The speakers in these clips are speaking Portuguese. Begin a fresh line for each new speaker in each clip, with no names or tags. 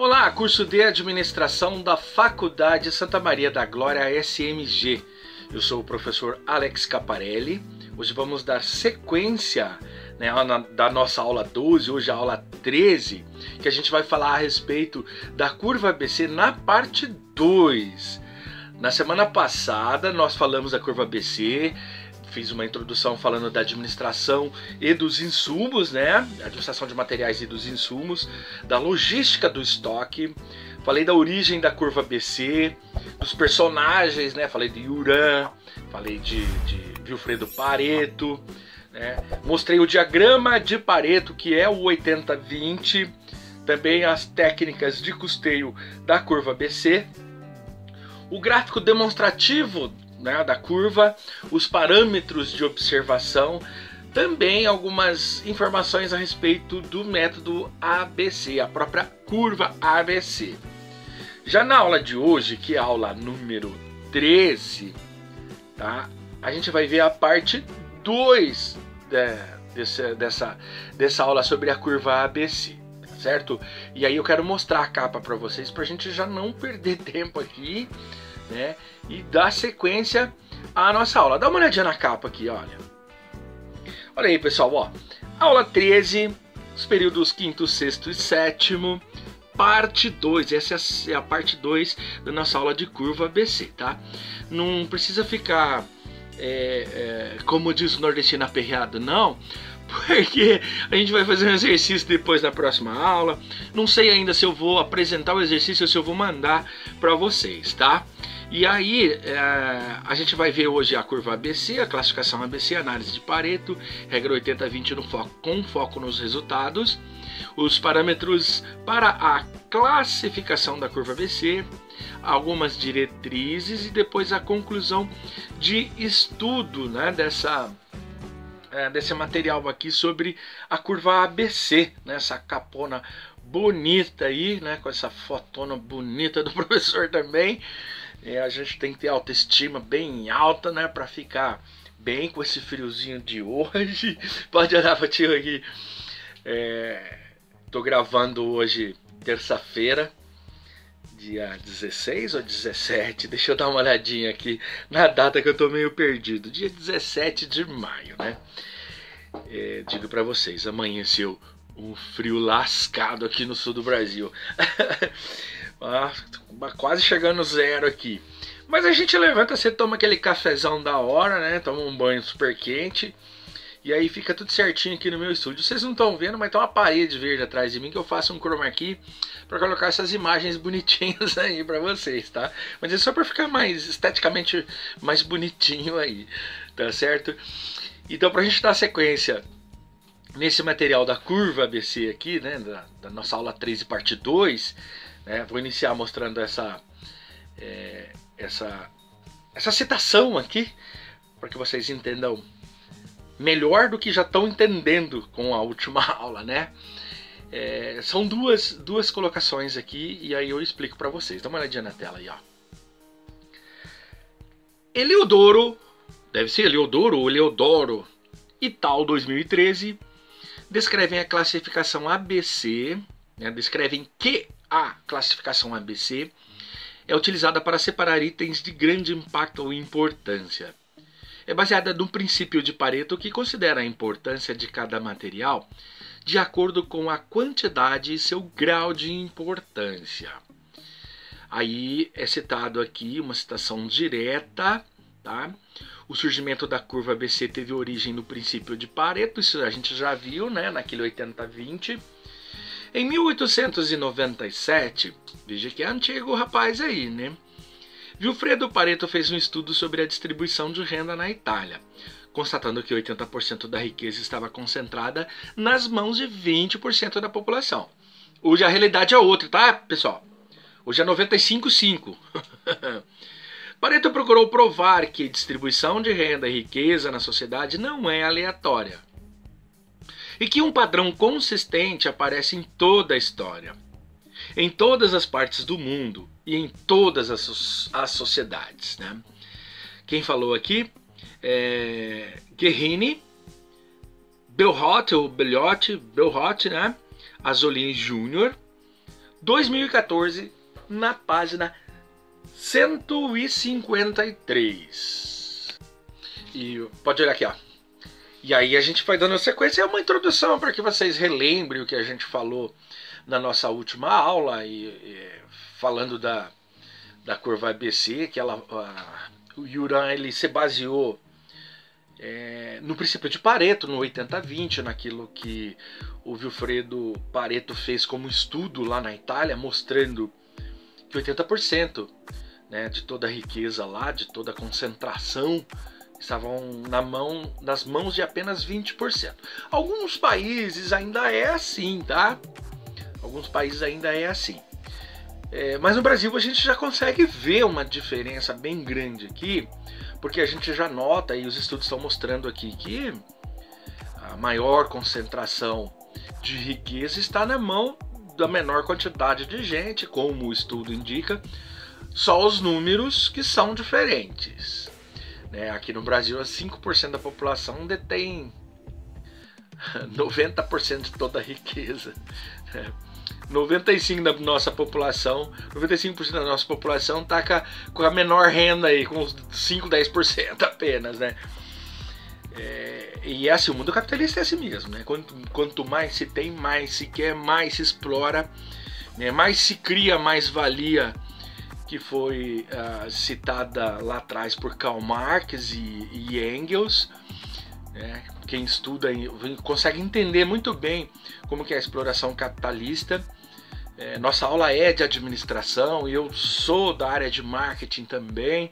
Olá, curso de administração da Faculdade Santa Maria da Glória SMG. Eu sou o professor Alex Caparelli. Hoje vamos dar sequência, da nossa aula 12, hoje a aula 13, que a gente vai falar a respeito da curva ABC na parte 2. Na semana passada nós falamos da curva ABC, fiz uma introdução falando da administração e dos insumos, administração de materiais e dos insumos, da logística do estoque, falei da origem da curva ABC, dos personagens, falei de Uran, falei de Vilfredo Pareto, mostrei o diagrama de Pareto, que é o 80-20, também as técnicas de custeio da curva ABC, o gráfico demonstrativo da curva, os parâmetros de observação, também algumas informações a respeito do método ABC, a própria curva ABC. Já na aula de hoje, que é a aula número 13, a gente vai ver a parte 2 dessa aula sobre a curva ABC, certo? E aí eu quero mostrar a capa para vocês, para a gente já não perder tempo aqui, e dar sequência à nossa aula. Dá uma olhadinha na capa aqui, olha. Olha aí, pessoal, ó. Aula 13, os períodos 5º, 6º e 7º, parte 2. Essa é a parte 2 da nossa aula de curva ABC, tá? Não precisa ficar, como diz o nordestino, aperreado, não, porque a gente vai fazer um exercício depois na próxima aula. Não sei ainda se eu vou apresentar o exercício ou se eu vou mandar para vocês, tá? E aí, a gente vai ver hoje a curva ABC, a classificação ABC, análise de Pareto, regra 80-20 com foco nos resultados, os parâmetros para a classificação da curva ABC, algumas diretrizes e depois a conclusão de estudo desse material aqui sobre a curva ABC, essa capona bonita aí, com essa fotona bonita do professor também. A gente tem que ter autoestima bem alta, para ficar bem com esse friozinho de hoje. Pode olhar para o tio aqui. Tô gravando hoje, terça-feira, dia 16 ou 17? Deixa eu dar uma olhadinha aqui na data que eu tô meio perdido. Dia 17 de maio, digo para vocês, amanheceu um frio lascado aqui no sul do Brasil. Quase chegando zero aqui. Mas a gente levanta, você toma aquele cafezão da hora, toma um banho super quente. E aí fica tudo certinho aqui no meu estúdio. Vocês não estão vendo, mas tem uma parede verde atrás de mim que eu faço um chroma key para colocar essas imagens bonitinhas aí para vocês, tá? Mas é só para ficar mais esteticamente mais bonitinho aí, tá certo? Então, pra gente dar sequência nesse material da curva ABC aqui, da nossa aula 13, parte 2, vou iniciar mostrando essa citação aqui, para que vocês entendam melhor do que já estão entendendo com a última aula, são duas colocações aqui, e aí eu explico para vocês. Dá uma olhadinha na tela aí, ó. Eliodoro, deve ser Eliodoro ou Eleodoro, e tal, 2013, descrevem a classificação ABC, descrevem que a classificação ABC é utilizada para separar itens de grande impacto ou importância. É baseada no princípio de Pareto, que considera a importância de cada material de acordo com a quantidade e seu grau de importância. Aí é citado aqui uma citação direta, tá? O surgimento da curva ABC teve origem no princípio de Pareto, isso a gente já viu, naquele 80-20. Em 1897, veja que é antigo o rapaz aí, Vilfredo Pareto fez um estudo sobre a distribuição de renda na Itália, constatando que 80% da riqueza estava concentrada nas mãos de 20% da população. Hoje a realidade é outra, tá, pessoal? Hoje é 95-5. Pareto procurou provar que distribuição de renda e riqueza na sociedade não é aleatória, e que um padrão consistente aparece em toda a história, em todas as partes do mundo e em todas as sociedades. Quem falou aqui é Guerini, Belhot, Azolini Jr., 2014, na página 153. E pode olhar aqui, ó. E aí a gente vai dando sequência, é uma introdução para que vocês relembrem o que a gente falou na nossa última aula, falando da curva ABC, que o Juran ele se baseou no princípio de Pareto, no 80-20, naquilo que o Vilfredo Pareto fez como estudo lá na Itália, mostrando que 80%, né, de toda a riqueza lá, de toda a concentração, estavam nas mãos de apenas 20%. Alguns países ainda é assim, tá? Alguns países ainda é assim. Mas no Brasil a gente já consegue ver uma diferença bem grande aqui, porque a gente já nota, e os estudos estão mostrando aqui, que a maior concentração de riqueza está na mão da menor quantidade de gente, como o estudo indica, só os números que são diferentes. Aqui no Brasil, 5% da população detém 90% de toda a riqueza. 95% da nossa população, 95% da nossa população está com a menor renda aí, com 5, 10% apenas, né? E é assim, o mundo capitalista é assim mesmo, né? Quanto mais se tem, mais se quer, mais se explora, né? Mais se cria mais valia, que foi citada lá atrás por Karl Marx e Engels. Quem estuda consegue entender muito bem como que é a exploração capitalista. Nossa aula é de administração e eu sou da área de marketing também,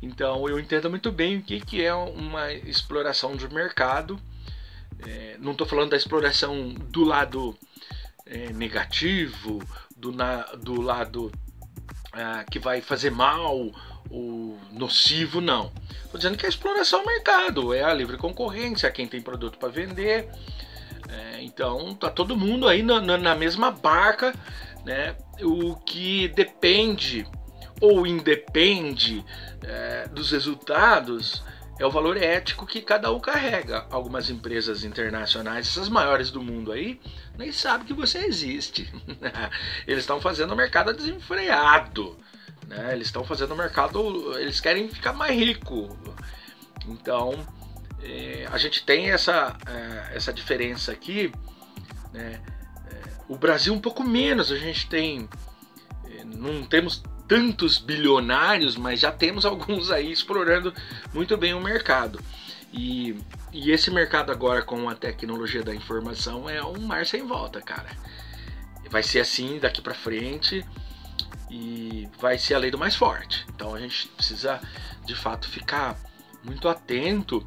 então eu entendo muito bem o que é uma exploração de mercado. Não estou falando da exploração do lado negativo, do lado que vai fazer mal ou nocivo, não. Estou dizendo que a exploração do mercado é a livre concorrência, quem tem produto para vender. Então tá todo mundo aí na mesma barca, né? O que depende ou independe dos resultados é o valor ético que cada um carrega. Algumas empresas internacionais, essas maiores do mundo aí, nem sabem que você existe. Eles estão fazendo o mercado desenfreado, né? Eles estão fazendo o mercado, eles querem ficar mais rico. Então a gente tem essa diferença aqui, né? O Brasil um pouco menos, a gente tem, não temos tantos bilionários, mas já temos alguns aí explorando muito bem o mercado. E esse mercado agora com a tecnologia da informação é um mar sem volta, cara. Vai ser assim daqui para frente e vai ser a lei do mais forte. Então a gente precisa de fato ficar muito atento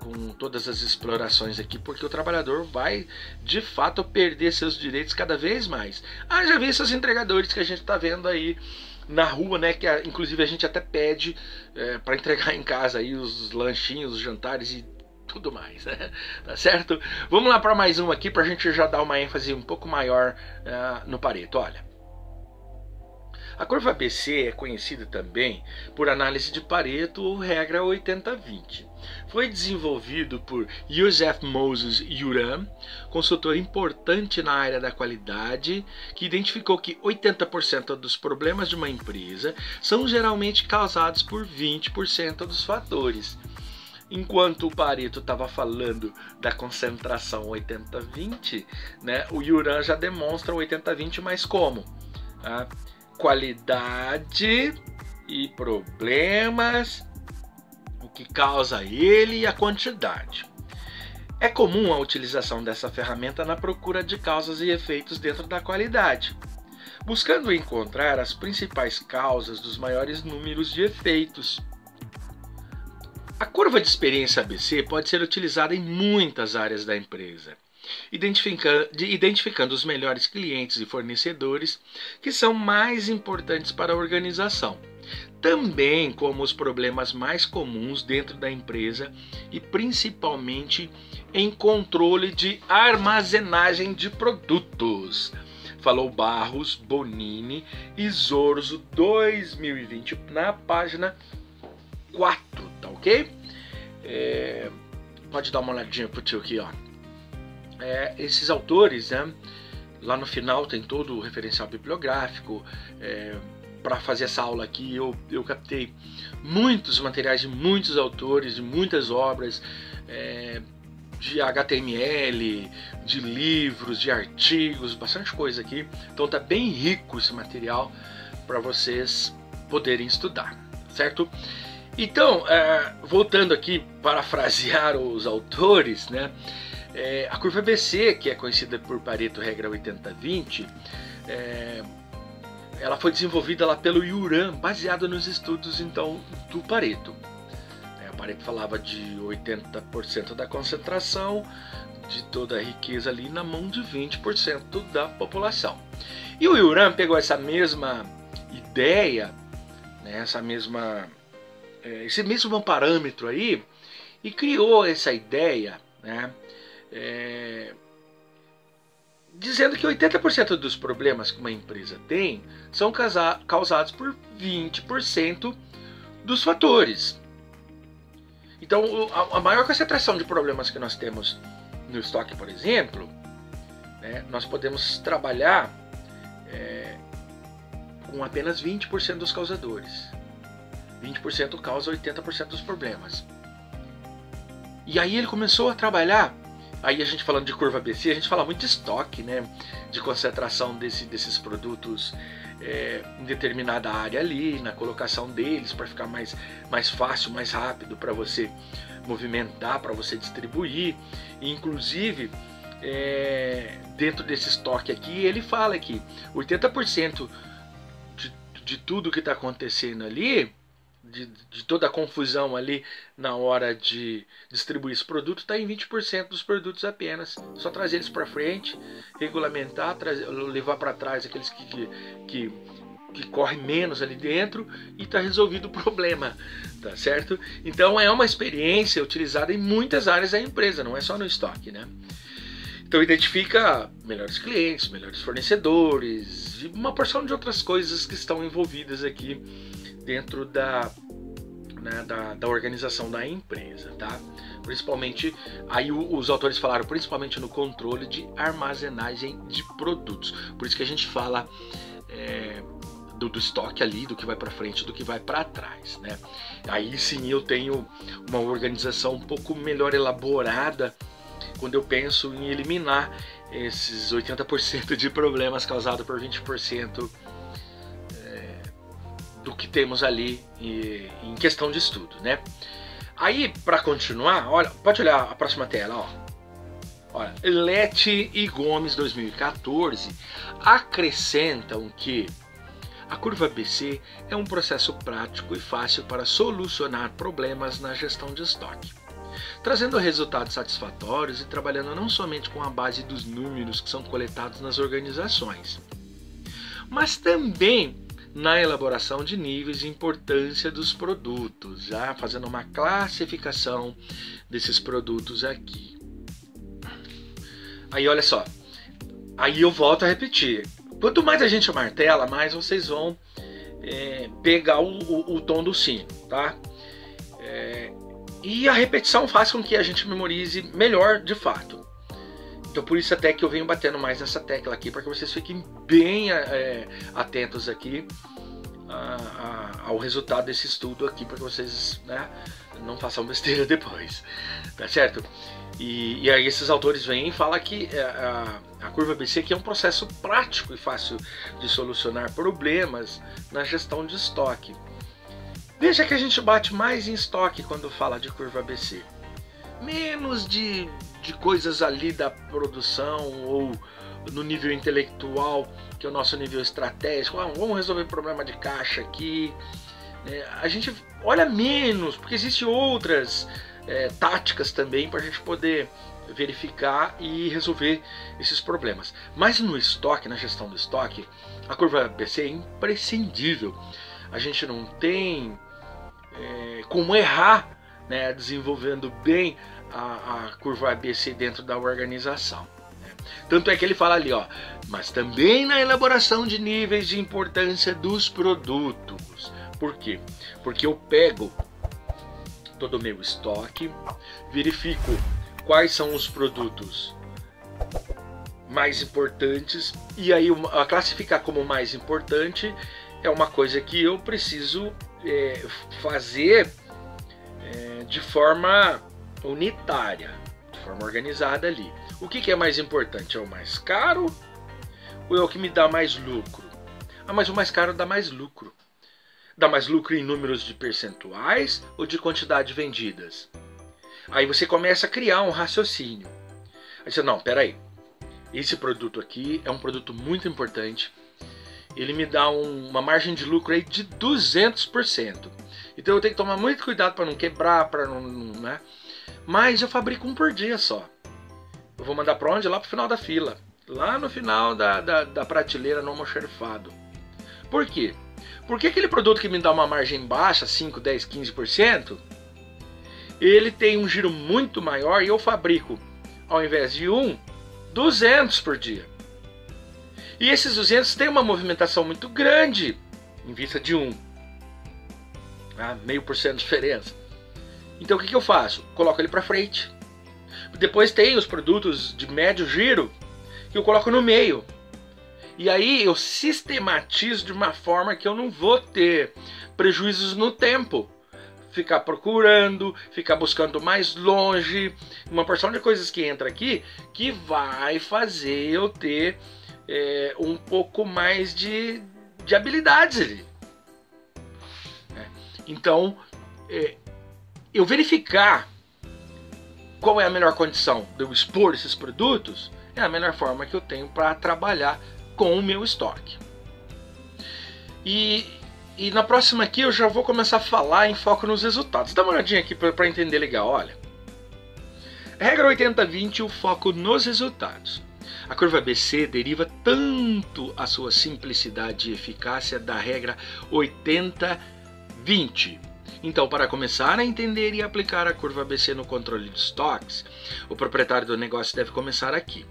com todas as explorações aqui, porque o trabalhador vai de fato perder seus direitos cada vez mais. Já vi esses entregadores que a gente está vendo aí na rua, né? Que inclusive a gente até pede para entregar em casa aí os lanchinhos, os jantares e tudo mais, né? Tá certo? Vamos lá para mais um aqui para a gente já dar uma ênfase um pouco maior no Pareto. Olha, a curva ABC é conhecida também por análise de Pareto ou regra 80-20. Foi desenvolvido por Joseph Moses Juran, consultor importante na área da qualidade, que identificou que 80% dos problemas de uma empresa são geralmente causados por 20% dos fatores. Enquanto o Pareto estava falando da concentração 80-20, né, o Juran já demonstra o 80-20, mas como? Qualidade e problemas, o que causa ele e a quantidade. É comum a utilização dessa ferramenta na procura de causas e efeitos dentro da qualidade, buscando encontrar as principais causas dos maiores números de efeitos. A curva de experiência ABC pode ser utilizada em muitas áreas da empresa, identificando os melhores clientes e fornecedores que são mais importantes para a organização, também como os problemas mais comuns dentro da empresa e principalmente em controle de armazenagem de produtos. Falou Barros, Bonini e Zorzo 2020 na página 4, tá ok? Pode dar uma olhadinha pro tio aqui, ó. Esses autores, né, Lá no final tem todo o referencial bibliográfico. Para fazer essa aula aqui eu captei muitos materiais de muitos autores, de muitas obras, de HTML, de livros, de artigos, bastante coisa aqui. Então tá bem rico esse material para vocês poderem estudar, certo? Então, voltando aqui, parafrasear os autores, né? A curva ABC, que é conhecida por Pareto regra 80-20, ela foi desenvolvida lá pelo Uran, baseada nos estudos então do Pareto. O Pareto falava de 80% da concentração de toda a riqueza ali na mão de 20% da população. E o Uran pegou essa mesma ideia, né, esse mesmo parâmetro aí, e criou essa ideia, né, dizendo que 80% dos problemas que uma empresa tem são causados por 20% dos fatores. Então, a maior concentração de problemas que nós temos no estoque, por exemplo, né, nós podemos trabalhar com apenas 20% dos causadores. 20% causa 80% dos problemas. E aí ele começou a trabalhar. Aí a gente falando de curva ABC, a gente fala muito de estoque, né? De concentração desses produtos em determinada área ali, na colocação deles, para ficar mais fácil, mais rápido para você movimentar, para você distribuir. E, inclusive, dentro desse estoque aqui, ele fala que 80% de tudo que está acontecendo ali, de toda a confusão ali na hora de distribuir esse produto, está em 20% dos produtos apenas. Só trazer eles para frente, regulamentar, levar para trás aqueles que correm menos ali dentro e está resolvido o problema, tá certo? Então é uma experiência utilizada em muitas áreas da empresa, não é só no estoque, né? Então identifica melhores clientes, melhores fornecedores e uma porção de outras coisas que estão envolvidas aqui dentro da organização da empresa, tá? Principalmente, aí os autores falaram principalmente no controle de armazenagem de produtos. Por isso que a gente fala do estoque ali, do que vai para frente, do que vai para trás, né? Aí sim eu tenho uma organização um pouco melhor elaborada quando eu penso em eliminar esses 80% de problemas causados por 20% do que temos ali em questão de estudo, né? Aí, para continuar, olha, pode olhar a próxima tela, ó. Olha, Lete e Gomes 2014 acrescentam que a curva ABC é um processo prático e fácil para solucionar problemas na gestão de estoque, trazendo resultados satisfatórios e trabalhando não somente com a base dos números que são coletados nas organizações, mas também na elaboração de níveis de importância dos produtos, já fazendo uma classificação desses produtos aqui. Aí olha só, aí eu volto a repetir, quanto mais a gente martela, mais vocês vão pegar o tom do sino, tá? E a repetição faz com que a gente memorize melhor de fato. Então por isso até que eu venho batendo mais nessa tecla aqui, para que vocês fiquem bem atentos aqui ao resultado desse estudo aqui, para que vocês, né, não façam besteira depois, tá certo? E aí esses autores vêm e falam que a curva ABC aqui é um processo prático e fácil de solucionar problemas na gestão de estoque. Veja que a gente bate mais em estoque quando fala de curva ABC, menos de coisas ali da produção ou no nível intelectual, que é o nosso nível estratégico. Vamos resolver problema de caixa aqui. A gente olha menos, porque existem outras táticas também para a gente poder verificar e resolver esses problemas. Mas no estoque, na gestão do estoque, a curva ABC é imprescindível. A gente não tem como errar, né, desenvolvendo bem a curva ABC dentro da organização. Tanto é que ele fala ali, ó, mas também na elaboração de níveis de importância dos produtos. Por quê? Porque eu pego todo o meu estoque, verifico quais são os produtos mais importantes, e aí a classificar como mais importante é uma coisa que eu preciso fazer de forma unitária, de forma organizada ali. O que é mais importante? É o mais caro ou é o que me dá mais lucro? Ah, mas o mais caro dá mais lucro. Dá mais lucro em números de percentuais ou de quantidade vendidas? Aí você começa a criar um raciocínio. Aí você, não, peraí, esse produto aqui é um produto muito importante, ele me dá uma margem de lucro aí de 200%. Então eu tenho que tomar muito cuidado para não quebrar, para não, né? Mas eu fabrico um por dia só. Eu vou mandar para onde? Lá para o final da fila. Lá no final da prateleira no almoxarifado. Por quê? Porque aquele produto que me dá uma margem baixa, 5, 10, 15%, ele tem um giro muito maior e eu fabrico, ao invés de 200 por dia. E esses 200 têm uma movimentação muito grande em vista de 0,5% de diferença. Então o que eu faço? Coloco ele para frente. Depois tem os produtos de médio giro que eu coloco no meio. E aí eu sistematizo de uma forma que eu não vou ter prejuízos no tempo. Ficar procurando, ficar buscando mais longe, uma porção de coisas que entra aqui que vai fazer eu ter um pouco mais de habilidades ali. Então, eu verificar qual é a melhor condição de eu expor esses produtos é a melhor forma que eu tenho para trabalhar com o meu estoque. E na próxima aqui eu já vou começar a falar em foco nos resultados. Dá uma olhadinha aqui para entender legal, olha. Regra 80-20, o foco nos resultados. A curva ABC deriva tanto a sua simplicidade e eficácia da regra 80-20. Então, para começar a entender e aplicar a curva ABC no controle de estoques, o proprietário do negócio deve começar aqui.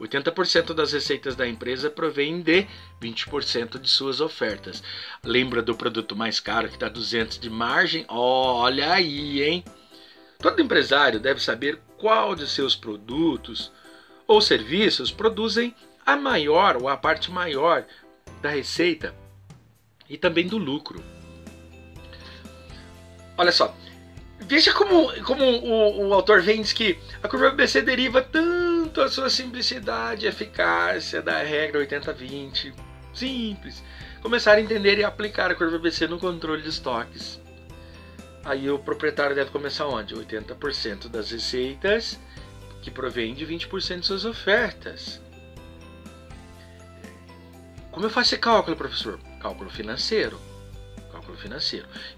80% das receitas da empresa provém de 20% de suas ofertas. Lembra do produto mais caro que dá 200 de margem? Olha aí, hein? Todo empresário deve saber qual de seus produtos ou serviços produzem a maior ou a parte maior da receita e também do lucro. Olha só, veja como o autor vem diz que a curva ABC deriva tanto a sua simplicidade e eficácia da regra 80-20. Simples. Começar a entender e aplicar a curva ABC no controle de estoques. Aí o proprietário deve começar onde? 80% das receitas que provém de 20% de suas ofertas. Como eu faço esse cálculo, professor? Cálculo financeiro.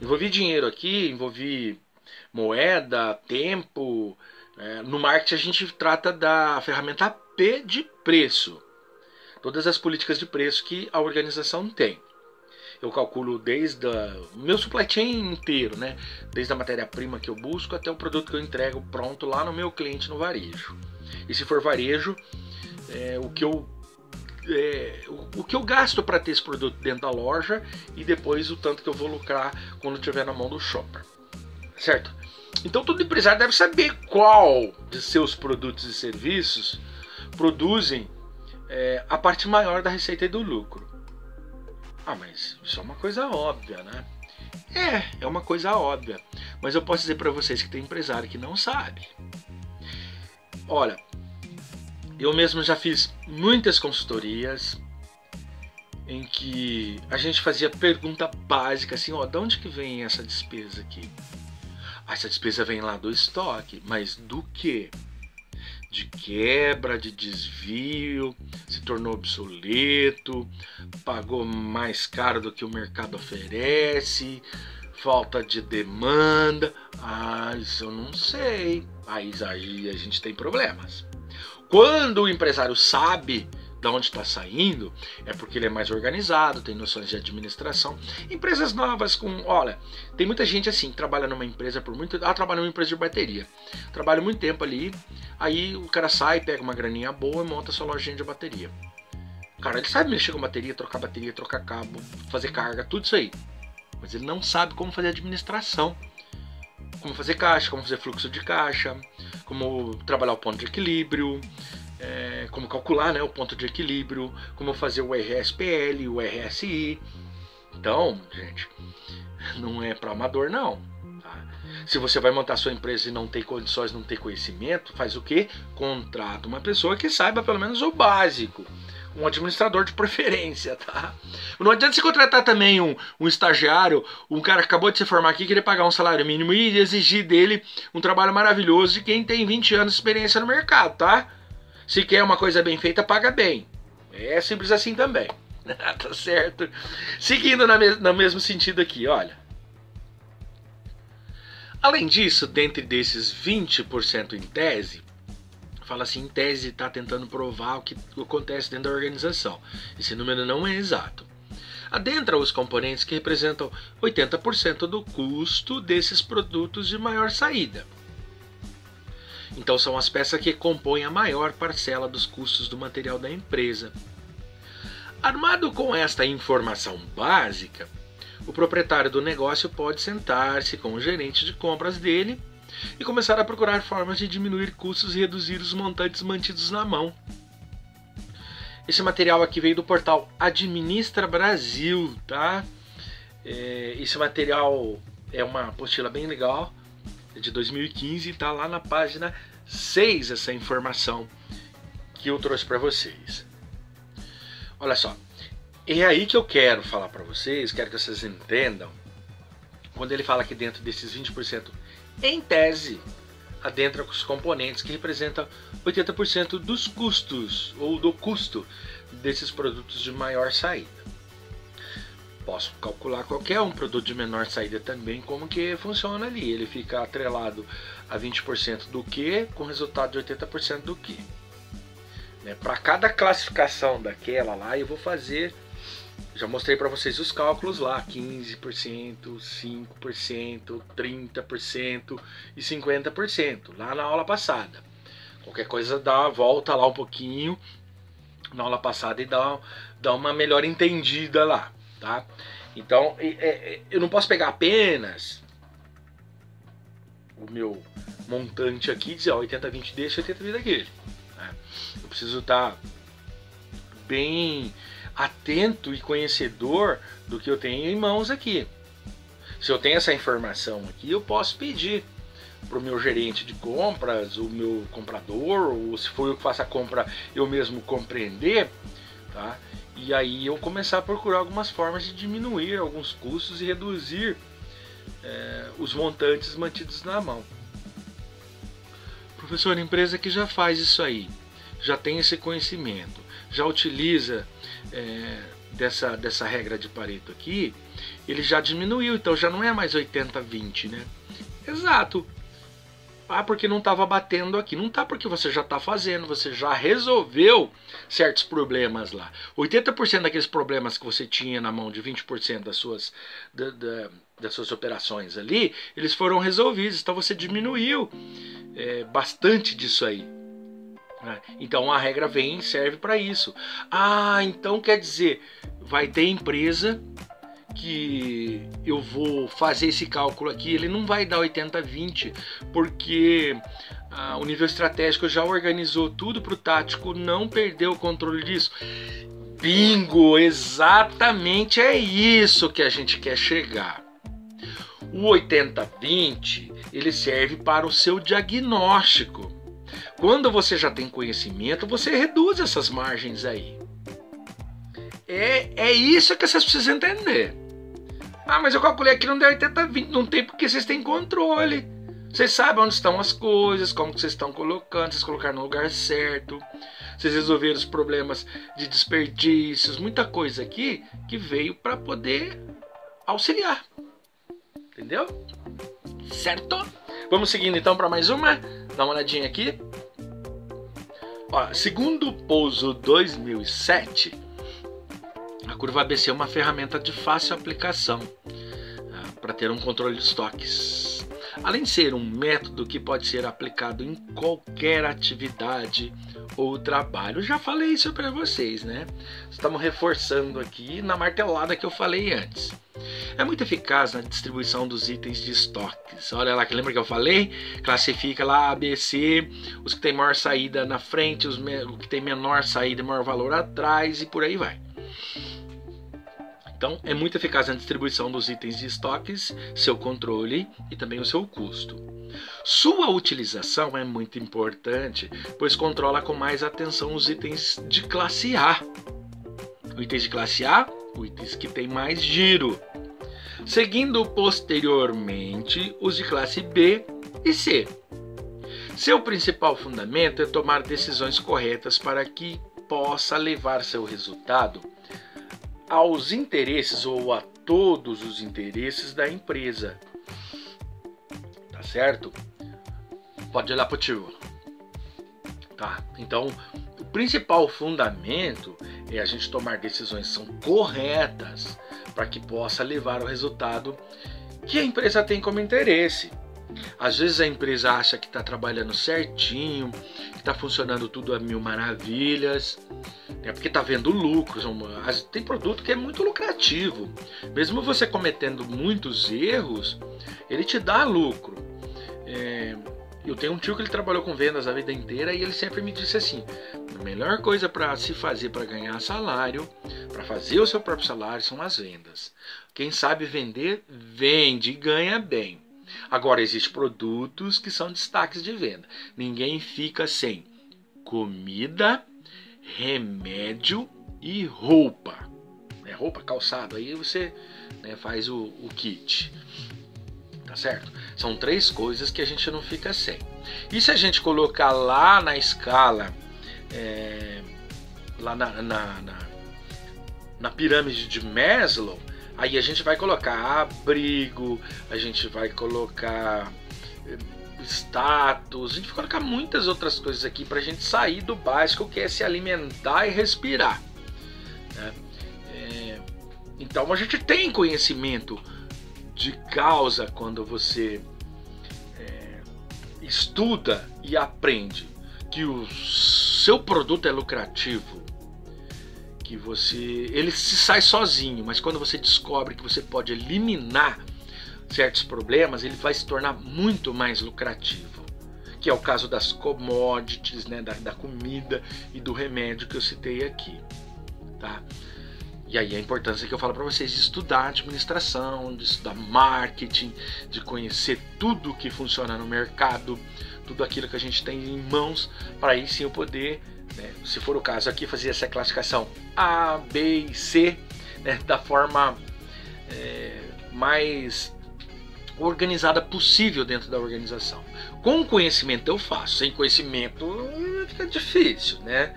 Envolvi dinheiro aqui, envolvi moeda, tempo. No marketing a gente trata da ferramenta P de preço. Todas as políticas de preço que a organização tem. Eu calculo desde o meu supply chain inteiro, né? Desde a matéria-prima que eu busco até o produto que eu entrego pronto lá no meu cliente no varejo. E se for varejo, o que eu gasto para ter esse produto dentro da loja e depois o tanto que eu vou lucrar quando estiver na mão do shopper, certo? Então todo empresário deve saber qual de seus produtos e serviços produzem a parte maior da receita e do lucro. Ah, mas isso é uma coisa óbvia, né? É uma coisa óbvia, mas eu posso dizer para vocês que tem empresário que não sabe. Olha, eu mesmo já fiz muitas consultorias em que a gente fazia pergunta básica assim, de onde que vem essa despesa aqui? Essa despesa vem lá do estoque, mas do quê? De quebra, de desvio, se tornou obsoleto, pagou mais caro do que o mercado oferece, falta de demanda. Isso eu não sei. Aí a gente tem problemas. Quando o empresário sabe de onde está saindo, é porque ele é mais organizado, tem noções de administração. Empresas novas olha, tem muita gente assim, que trabalha numa empresa por muito... trabalha numa empresa de bateria. Trabalha muito tempo ali, aí o cara sai, pega uma graninha boa e monta sua lojinha de bateria. Cara, ele sabe mexer com bateria, trocar cabo, fazer carga, tudo isso aí. Mas ele não sabe como fazer administração. Como fazer caixa, como fazer fluxo de caixa, como trabalhar o ponto de equilíbrio, como calcular, né, o ponto de equilíbrio, como fazer o RSPL, o RSI. Então, gente, não é para amador não. Tá? Se você vai montar sua empresa e não tem condições, não tem conhecimento, faz o quê? Contrata uma pessoa que saiba pelo menos o básico. Um administrador de preferência, tá? Não adianta você contratar também um estagiário, um cara que acabou de se formar aqui, querer pagar um salário mínimo e exigir dele um trabalho maravilhoso de quem tem 20 anos de experiência no mercado, tá? Se quer uma coisa bem feita, paga bem. É simples assim também. Tá certo? Seguindo no mesmo sentido aqui, olha. Além disso, dentro desses 20% em tese, fala assim, em tese está tentando provar o que acontece dentro da organização. Esse número não é exato. Adentra os componentes que representam 80% do custo desses produtos de maior saída. Então são as peças que compõem a maior parcela dos custos do material da empresa. Armado com esta informação básica, o proprietário do negócio pode sentar-se com o gerente de compras dele e começar a procurar formas de diminuir custos e reduzir os montantes mantidos na mão. Esse material aqui veio do portal Administra Brasil, tá? Esse material é uma apostila bem legal, é de 2015, tá lá na página 6 essa informação que eu trouxe para vocês. Olha só, é aí que eu quero falar para vocês, quero que vocês entendam, quando ele fala que dentro desses 20%, em tese, adentra os componentes que representam 80% dos custos, ou do custo desses produtos de maior saída. Posso calcular qualquer um produto de menor saída também, como que funciona ali. Ele fica atrelado a 20% do que, com resultado de 80% do que. Para cada classificação daquela lá, eu vou fazer, já mostrei para vocês os cálculos lá, 15%, 5%, 30% e 50%, lá na aula passada. Qualquer coisa volta lá um pouquinho na aula passada e dá uma melhor entendida lá, tá? Então, eu não posso pegar apenas o meu montante aqui e dizer, 80-20 desse, 80-20 daquele. Eu preciso estar bem atento e conhecedor do que eu tenho em mãos aqui. Se eu tenho essa informação aqui, eu posso pedir para o meu gerente de compras, o meu comprador, ou se for eu que faço a compra, eu mesmo compreender, tá? E aí eu começar a procurar algumas formas de diminuir alguns custos e reduzir os montantes mantidos na mão. Professor, a empresa que já faz isso aí, já tem esse conhecimento, já utiliza dessa regra de Pareto aqui, ele já diminuiu, então já não é mais 80-20, né? Exato. Porque não estava batendo aqui. Não está porque você já está fazendo, você já resolveu certos problemas lá. 80% daqueles problemas que você tinha na mão de 20% das suas operações ali, eles foram resolvidos, então você diminuiu bastante disso aí. Então a regra vem e serve para isso. Então quer dizer, vai ter empresa que eu vou fazer esse cálculo aqui, ele não vai dar 80-20, porque o nível estratégico já organizou tudo para o tático não perder o controle disso. Bingo! Exatamente é isso que a gente quer chegar. O 80-20 ele serve para o seu diagnóstico. Quando você já tem conhecimento, você reduz essas margens aí. É isso que vocês precisam entender. Mas eu calculei aqui, não deu 80-20. Não tem porque vocês têm controle. Vocês sabem onde estão as coisas, como que vocês estão colocando, vocês colocaram no lugar certo. Vocês resolveram os problemas de desperdícios, muita coisa aqui que veio para poder auxiliar. Entendeu? Certo? Vamos seguindo então para mais uma. Dá uma olhadinha aqui. Segundo o Pouso 2007, a curva ABC é uma ferramenta de fácil aplicação para ter um controle de estoques. Além de ser um método que pode ser aplicado em qualquer atividade o trabalho. Já falei isso para vocês, né? Estamos reforçando aqui na martelada que eu falei antes. É muito eficaz na distribuição dos itens de estoques. Olha lá, que lembra que eu falei? Classifica lá A, B, C, os que tem maior saída na frente, os que tem menor saída e maior valor atrás e por aí vai. Então, é muito eficaz na distribuição dos itens de estoques, seu controle e também o seu custo. Sua utilização é muito importante, pois controla com mais atenção os itens de classe A. Os itens de classe A, os itens que têm mais giro. Seguindo posteriormente os de classe B e C. Seu principal fundamento é tomar decisões corretas para que possa levar seu resultado aos interesses ou a todos os interesses da empresa. Tá certo? Pode olhar para o tio. Tá? Então, o principal fundamento é a gente tomar decisões que são corretas para que possa levar ao resultado que a empresa tem como interesse. Às vezes a empresa acha que está trabalhando certinho, que está funcionando tudo a mil maravilhas, né, porque está vendo lucros. Tem produto que é muito lucrativo. Mesmo você cometendo muitos erros, ele te dá lucro. Eu tenho um tio que ele trabalhou com vendas a vida inteira e ele sempre me disse assim: a melhor coisa para se fazer para ganhar salário, para fazer o seu próprio salário, são as vendas. Quem sabe vender, vende e ganha bem. Agora, existem produtos que são destaques de venda. Ninguém fica sem comida, remédio e roupa. Roupa, calçado, aí você faz o kit. Tá certo? São 3 coisas que a gente não fica sem. E se a gente colocar lá na escala, lá na pirâmide de Maslow, aí a gente vai colocar abrigo, a gente vai colocar status, a gente vai colocar muitas outras coisas aqui para a gente sair do básico, que é se alimentar e respirar. Né? Então a gente tem conhecimento de causa quando você estuda e aprende que o seu produto é lucrativo, que ele se sai sozinho, mas quando você descobre que você pode eliminar certos problemas, ele vai se tornar muito mais lucrativo, que é o caso das commodities, da comida e do remédio que eu citei aqui, tá? E aí a importância que eu falo para vocês de estudar administração, de estudar marketing, de conhecer tudo que funciona no mercado, tudo aquilo que a gente tem em mãos, para aí sim eu poder, se for o caso aqui, fazer essa classificação A, B e C, da forma mais organizada possível dentro da organização. Com conhecimento eu faço, sem conhecimento fica difícil, né?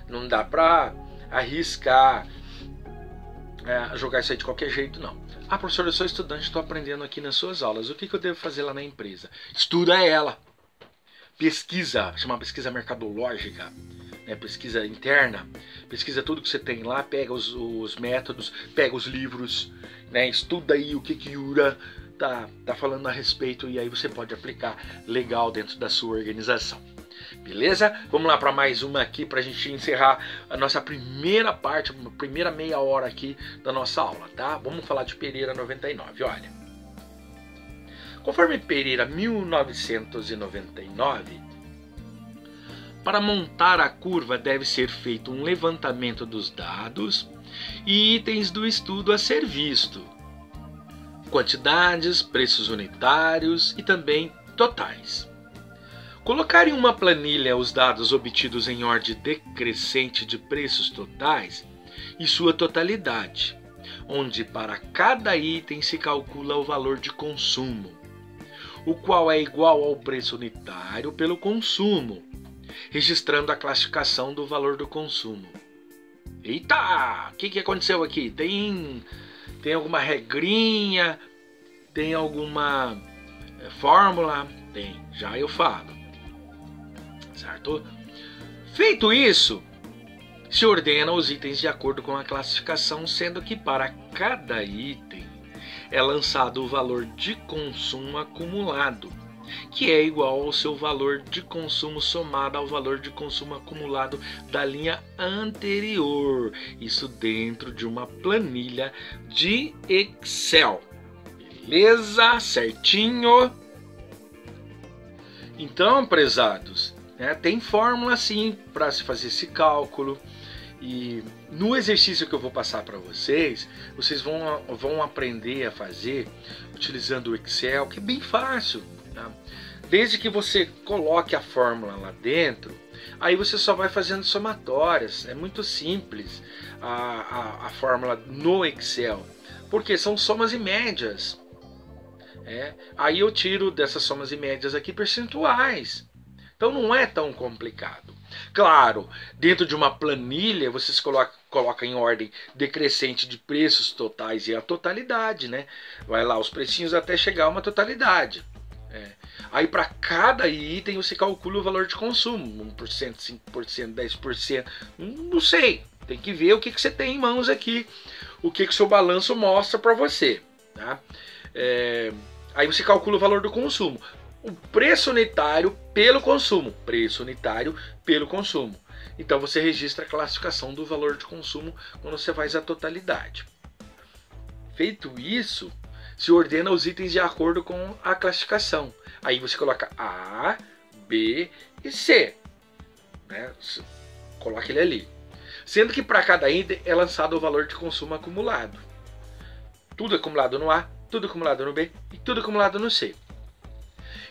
Não dá para arriscar jogar isso aí de qualquer jeito, não. Ah, professor, eu sou estudante, estou aprendendo aqui nas suas aulas. O que eu devo fazer lá na empresa? Estuda ela. Pesquisa, chama pesquisa mercadológica, pesquisa interna. Pesquisa tudo que você tem lá, pega os métodos, pega os livros, estuda aí o que Ura tá falando a respeito, e aí você pode aplicar legal dentro da sua organização. Beleza? Vamos lá para mais uma aqui para a gente encerrar a nossa primeira parte, a primeira meia hora aqui da nossa aula, tá? Vamos falar de Pereira 99, olha. Conforme Pereira 1999, para montar a curva deve ser feito um levantamento dos dados e itens do estudo a ser visto. Quantidades, preços unitários e também totais. Colocar em uma planilha os dados obtidos em ordem decrescente de preços totais e sua totalidade, onde para cada item se calcula o valor de consumo, o qual é igual ao preço unitário pelo consumo, registrando a classificação do valor do consumo. Eita! O que aconteceu aqui? Tem alguma regrinha? Tem alguma fórmula? Tem, já eu falo. Certo? Feito isso, se ordena os itens de acordo com a classificação, sendo que para cada item é lançado o valor de consumo acumulado, que é igual ao seu valor de consumo somado ao valor de consumo acumulado da linha anterior. Isso dentro de uma planilha de Excel. Beleza? Certinho? Então, prezados, tem fórmula sim para se fazer esse cálculo. E no exercício que eu vou passar para vocês, vocês vão aprender a fazer utilizando o Excel, que é bem fácil. Tá? Desde que você coloque a fórmula lá dentro, aí você só vai fazendo somatórias. É muito simples a fórmula no Excel, porque são somas e médias. Aí eu tiro dessas somas e médias aqui percentuais. Então não é tão complicado. Claro, dentro de uma planilha vocês colocam em ordem decrescente de preços totais e a totalidade, né? Vai lá os precinhos até chegar a uma totalidade. Aí para cada item você calcula o valor de consumo, 1%, 5%, 10%, não sei. Tem que ver o que você tem em mãos aqui, o que o seu balanço mostra para você. Tá? Aí você calcula o valor do consumo. O preço unitário pelo consumo. Preço unitário pelo consumo. Então você registra a classificação do valor de consumo quando você faz a totalidade. Feito isso, se ordena os itens de acordo com a classificação. Aí você coloca A, B e C. Coloca ele ali. Sendo que para cada item é lançado o valor de consumo acumulado. Tudo acumulado no A, tudo acumulado no B e tudo acumulado no C.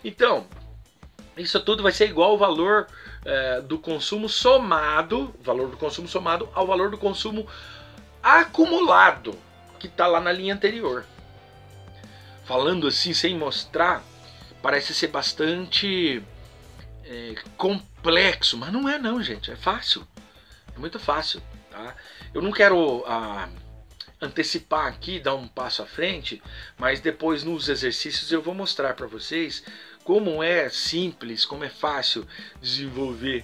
Então, isso tudo vai ser igual ao valor do consumo somado, valor do consumo somado ao valor do consumo acumulado, que está lá na linha anterior. Falando assim, sem mostrar, parece ser bastante complexo, mas não é não, gente, é fácil, é muito fácil. Tá? Eu não quero antecipar aqui, dar um passo à frente, mas depois nos exercícios eu vou mostrar para vocês como é simples, como é fácil desenvolver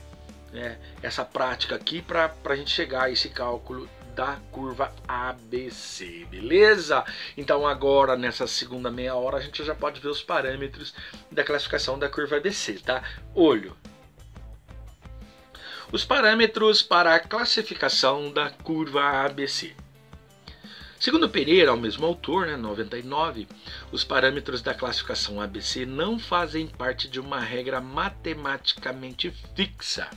essa prática aqui para a gente chegar a esse cálculo da curva ABC, beleza? Então agora nessa segunda meia hora a gente já pode ver os parâmetros da classificação da curva ABC, tá? Olho. Os parâmetros para a classificação da curva ABC. Segundo Pereira, o mesmo autor, 99, os parâmetros da classificação ABC não fazem parte de uma regra matematicamente fixa.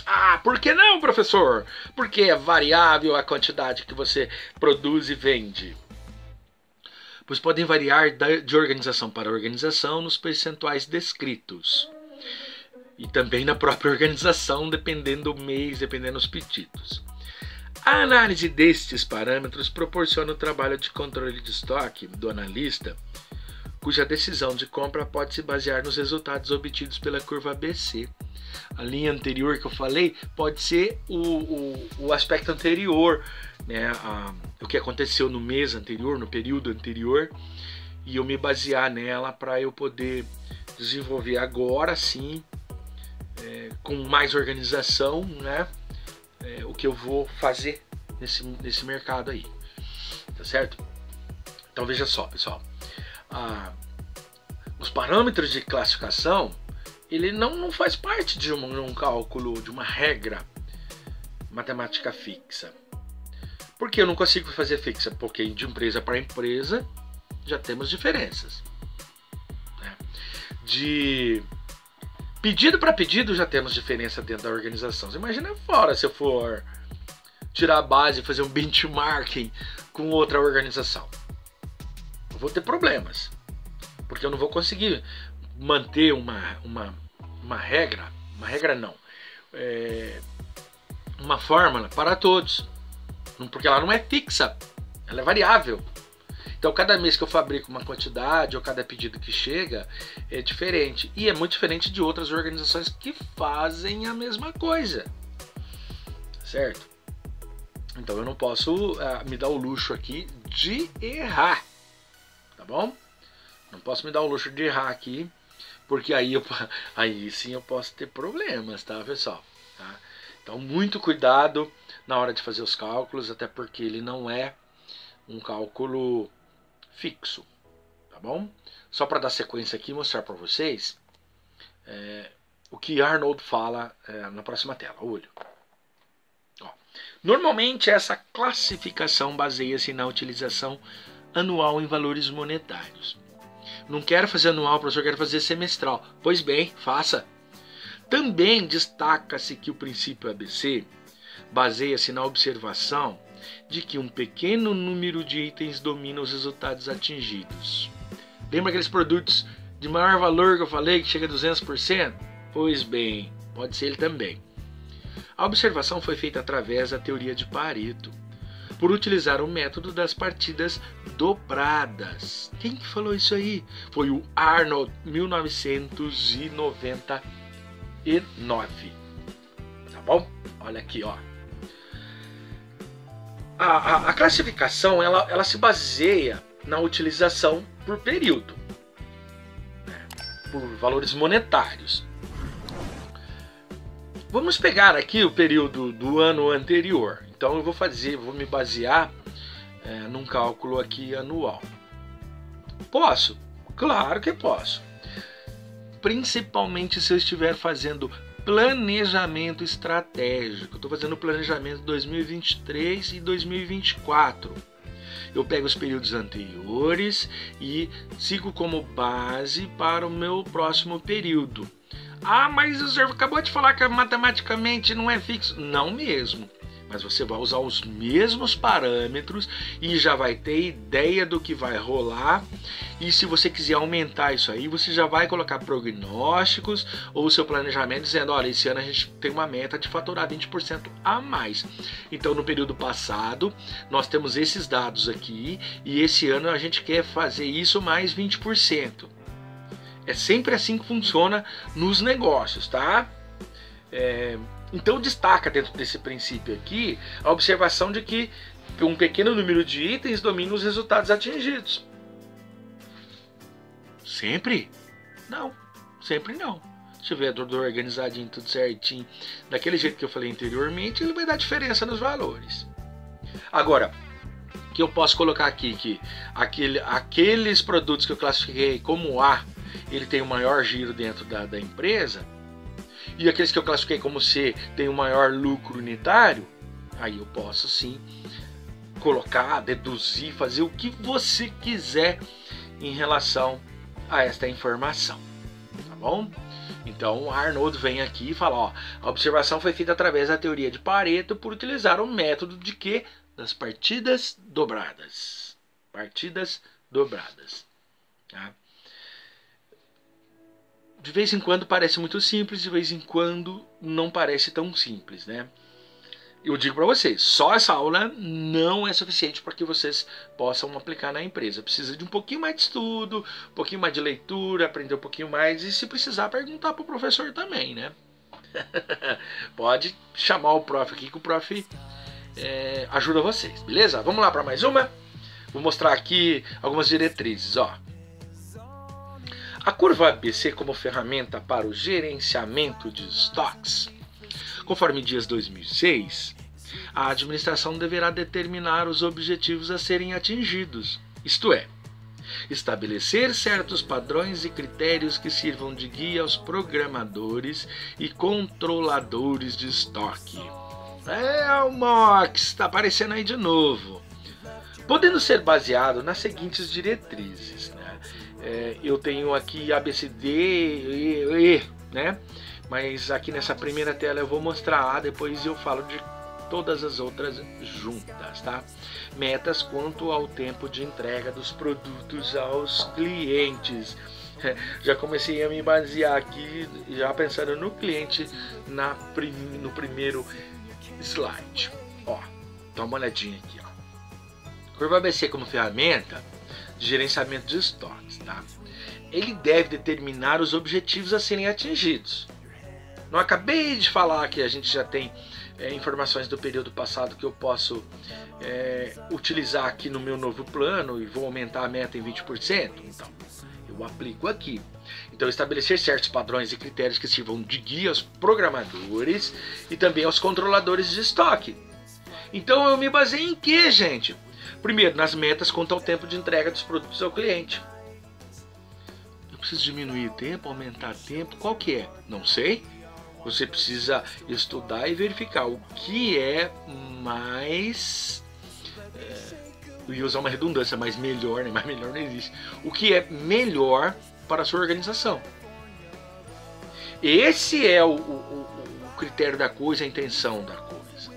Ah, por que não, professor? Porque é variável a quantidade que você produz e vende. Pois podem variar de organização para organização nos percentuais descritos. E também na própria organização, dependendo do mês, dependendo dos pedidos. A análise destes parâmetros proporciona o trabalho de controle de estoque do analista, cuja decisão de compra pode se basear nos resultados obtidos pela curva ABC. A linha anterior que eu falei pode ser o aspecto anterior, o que aconteceu no mês anterior, no período anterior, e eu me basear nela para eu poder desenvolver agora sim, com mais organização, o que eu vou fazer nesse mercado aí, tá certo? Então veja só, pessoal, os parâmetros de classificação, ele não faz parte de um cálculo, de uma regra matemática fixa. Por que eu não consigo fazer fixa? Porque de empresa para empresa já temos diferenças. De pedido para pedido já temos diferença dentro da organização. Você imagina fora se eu for tirar a base e fazer um benchmarking com outra organização. Eu vou ter problemas. Porque eu não vou conseguir manter uma regra não, uma fórmula para todos. Porque ela não é fixa, ela é variável. Então cada mês que eu fabrico uma quantidade ou cada pedido que chega é diferente. E é muito diferente de outras organizações que fazem a mesma coisa. Certo? Então eu não posso me dar o luxo aqui de errar. Tá bom? Não posso me dar o luxo de errar aqui, porque aí sim eu posso ter problemas, tá, pessoal? Tá? Então muito cuidado na hora de fazer os cálculos, até porque ele não é um cálculo fixo, tá tá bom? Só para dar sequência aqui e mostrar para vocês o que Arnold fala na próxima tela. Olho. Ó. Normalmente essa classificação baseia-se na utilização anual em valores monetários. Não quero fazer anual, professor, quero fazer semestral. Pois bem, faça. Também destaca-se que o princípio ABC baseia-se na observação de que um pequeno número de itens domina os resultados atingidos. Lembra aqueles produtos de maior valor que eu falei, que chega a 200%? Pois bem, pode ser ele também. A observação foi feita através da teoria de Pareto, por utilizar o método das partidas dobradas. Quem que falou isso aí? Foi o Arnold, 1999. Tá bom? Olha aqui, ó. A classificação ela se baseia na utilização por período, né? Por valores monetários. Vamos pegar aqui o período do ano anterior. Então eu vou me basear num cálculo aqui anual. Posso? Claro que posso. Principalmente se eu estiver fazendo planejamento estratégico. Estou fazendo planejamento 2023 e 2024. Eu pego os períodos anteriores e sigo como base para o meu próximo período. Ah, mas o senhor acabou de falar que matematicamente não é fixo. Não mesmo. Mas você vai usar os mesmos parâmetros e já vai ter ideia do que vai rolar. E se você quiser aumentar isso aí, você já vai colocar prognósticos ou o seu planejamento dizendo, olha, esse ano a gente tem uma meta de faturar 20% a mais. Então, no período passado, nós temos esses dados aqui e esse ano a gente quer fazer isso mais 20%. É sempre assim que funciona nos negócios, tá? Então destaca dentro desse princípio aqui a observação de que um pequeno número de itens domina os resultados atingidos. Sempre? Não, sempre não. Se tiver tudo organizadinho, tudo certinho, daquele jeito que eu falei anteriormente, ele vai dar diferença nos valores. Agora, que eu posso colocar aqui que aqueles produtos que eu classifiquei como A, ele tem o maior giro dentro da empresa, e aqueles que eu classifiquei como C tem o maior lucro unitário, aí eu posso sim colocar, deduzir, fazer o que você quiser em relação a esta informação, tá bom? Então o Arnold vem aqui e fala, ó, a observação foi feita através da teoria de Pareto por utilizar o método de quê? Das partidas dobradas. Partidas dobradas, tá? De vez em quando parece muito simples, de vez em quando não parece tão simples, né? Eu digo para vocês, só essa aula não é suficiente para que vocês possam aplicar na empresa. Precisa de um pouquinho mais de estudo, um pouquinho mais de leitura, aprender um pouquinho mais e, se precisar, perguntar para o professor também, né? Pode chamar o prof aqui, que o prof ajuda vocês, beleza? Vamos lá para mais uma? Vou mostrar aqui algumas diretrizes, ó. A curva ABC como ferramenta para o gerenciamento de estoques. Conforme dias 2006, a administração deverá determinar os objetivos a serem atingidos, isto é, estabelecer certos padrões e critérios que sirvam de guia aos programadores e controladores de estoque. O MOX está aparecendo aí de novo. Podendo ser baseado nas seguintes diretrizes, né? Eu tenho aqui ABCD, né? Mas aqui nessa primeira tela eu vou mostrar A, depois eu falo de todas as outras juntas, tá? Metas quanto ao tempo de entrega dos produtos aos clientes. Já comecei a me basear aqui, já pensando no cliente no primeiro slide. Ó, dá uma olhadinha aqui, ó. Curva ABC como ferramenta de gerenciamento de estoques, tá? Ele deve determinar os objetivos a serem atingidos. Não acabei de falar que a gente já tem informações do período passado que eu posso utilizar aqui no meu novo plano e vou aumentar a meta em 20%? Então, eu aplico aqui. Então, estabelecer certos padrões e critérios que sirvam de guia aos programadores e também aos controladores de estoque. Então, eu me baseio em quê, gente? Primeiro, nas metas quanto ao tempo de entrega dos produtos ao cliente. preciso diminuir tempo, aumentar tempo? Qual que é? Não sei. Você precisa estudar e verificar o que é mais... eu ia usar uma redundância, mas melhor, né? Mas melhor não existe. O que é melhor para a sua organização. Esse é o critério da coisa, a intenção da coisa.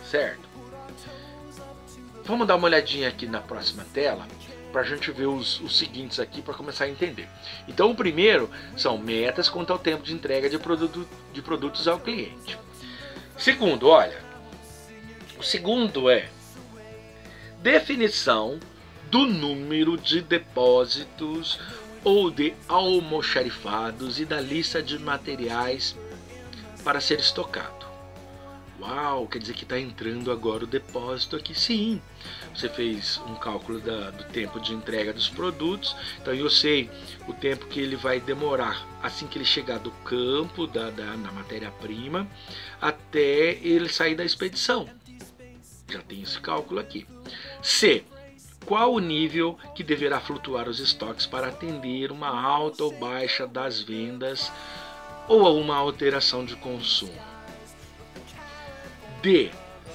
Certo? Vamos dar uma olhadinha aqui na próxima tela para a gente ver os seguintes aqui para começar a entender. Então o primeiro são metas quanto ao tempo de entrega de produtos ao cliente. Segundo, olha, o segundo é definição do número de depósitos ou de almoxarifados e da lista de materiais para ser estocado. Uau, quer dizer que está entrando agora o depósito aqui. Sim, você fez um cálculo do tempo de entrega dos produtos, então eu sei o tempo que ele vai demorar assim que ele chegar do campo, da matéria-prima, até ele sair da expedição. Já tem esse cálculo aqui. C. Qual o nível que deverá flutuar os estoques para atender uma alta ou baixa das vendas ou a uma alteração de consumo? D.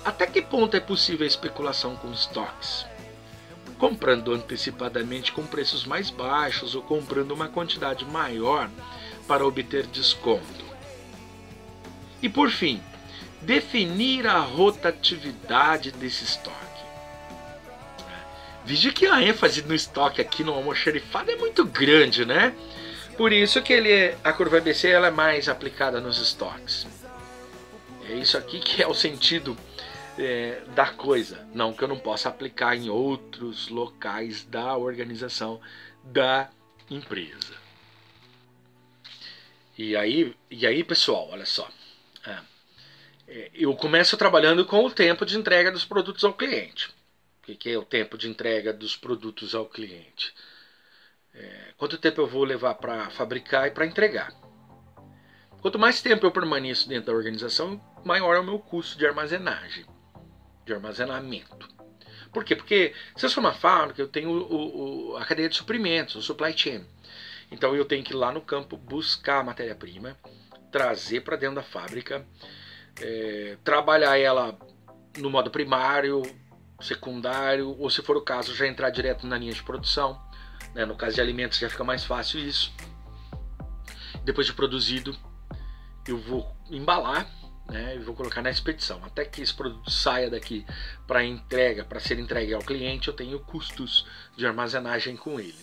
Até que ponto é possível a especulação com estoques? Comprando antecipadamente com preços mais baixos ou comprando uma quantidade maior para obter desconto? E por fim, definir a rotatividade desse estoque. Veja que a ênfase no estoque aqui no almoxarifado é muito grande, né? Por isso que a curva ABC ela é mais aplicada nos estoques. É isso aqui que é o sentido da coisa. Não que eu não possa aplicar em outros locais da organização da empresa. E aí pessoal, olha só. Eu começo trabalhando com o tempo de entrega dos produtos ao cliente. O que é o tempo de entrega dos produtos ao cliente? Quanto tempo eu vou levar para fabricar e para entregar? Quanto mais tempo eu permaneço dentro da organização, maior é o meu custo de armazenagem, de armazenamento. Por quê? Porque se eu sou uma fábrica, eu tenho a cadeia de suprimentos, o supply chain. Então eu tenho que ir lá no campo buscar a matéria-prima, trazer para dentro da fábrica, trabalhar ela no modo primário, secundário, ou se for o caso, já entrar direto na linha de produção. No caso de alimentos já fica mais fácil isso. Depois de produzido, eu vou embalar, e vou colocar na expedição. Até que esse produto saia daqui para entrega, para ser entregue ao cliente, eu tenho custos de armazenagem com ele.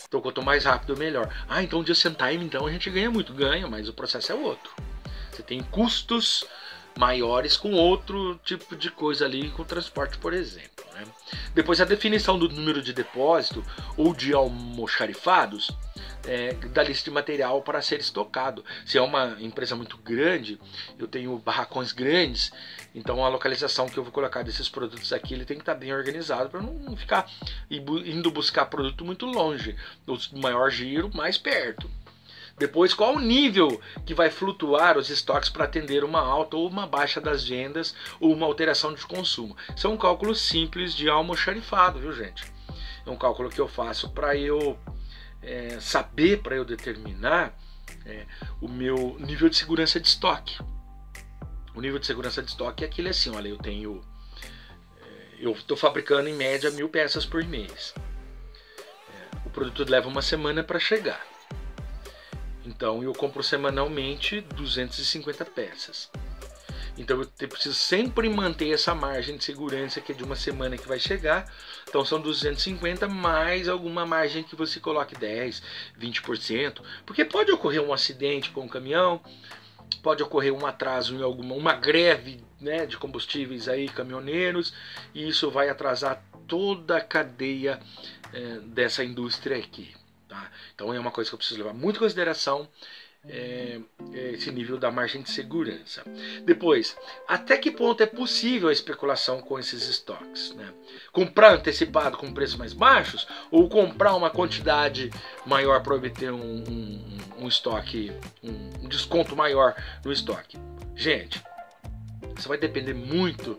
Então quanto mais rápido, melhor. Então just in time, então a gente ganha muito. Ganha, mas o processo é outro. Você tem custos maiores com outro tipo de coisa ali, com transporte, por exemplo. Depois a definição do número de depósito ou de almoxarifados da lista de material para ser estocado. Se é uma empresa muito grande, eu tenho barracões grandes, então a localização que eu vou colocar desses produtos aqui, ele tem que estar bem organizado para não ficar indo buscar produto muito longe. O maior giro mais perto. Depois, qual o nível que vai flutuar os estoques para atender uma alta ou uma baixa das vendas ou uma alteração de consumo? Isso é um cálculo simples de almoxarifado, viu, gente? É um cálculo que eu faço para eu saber, para eu determinar o meu nível de segurança de estoque. O nível de segurança de estoque é aquele assim, olha, eu estou fabricando em média 1000 peças por mês. O produto leva uma semana para chegar. Então eu compro semanalmente 250 peças. Então eu preciso sempre manter essa margem de segurança que é de uma semana que vai chegar. Então são 250 mais alguma margem que você coloque 10, 20%. Porque pode ocorrer um acidente com o caminhão, pode ocorrer um atraso em uma greve de combustíveis aí, caminhoneiros, e isso vai atrasar toda a cadeia dessa indústria aqui. Tá? Então é uma coisa que eu preciso levar muito em consideração, esse nível da margem de segurança. Depois, até que ponto é possível a especulação com esses estoques? Comprar antecipado com preços mais baixos ou comprar uma quantidade maior para obter um estoque, um desconto maior no estoque? Gente, isso vai depender muito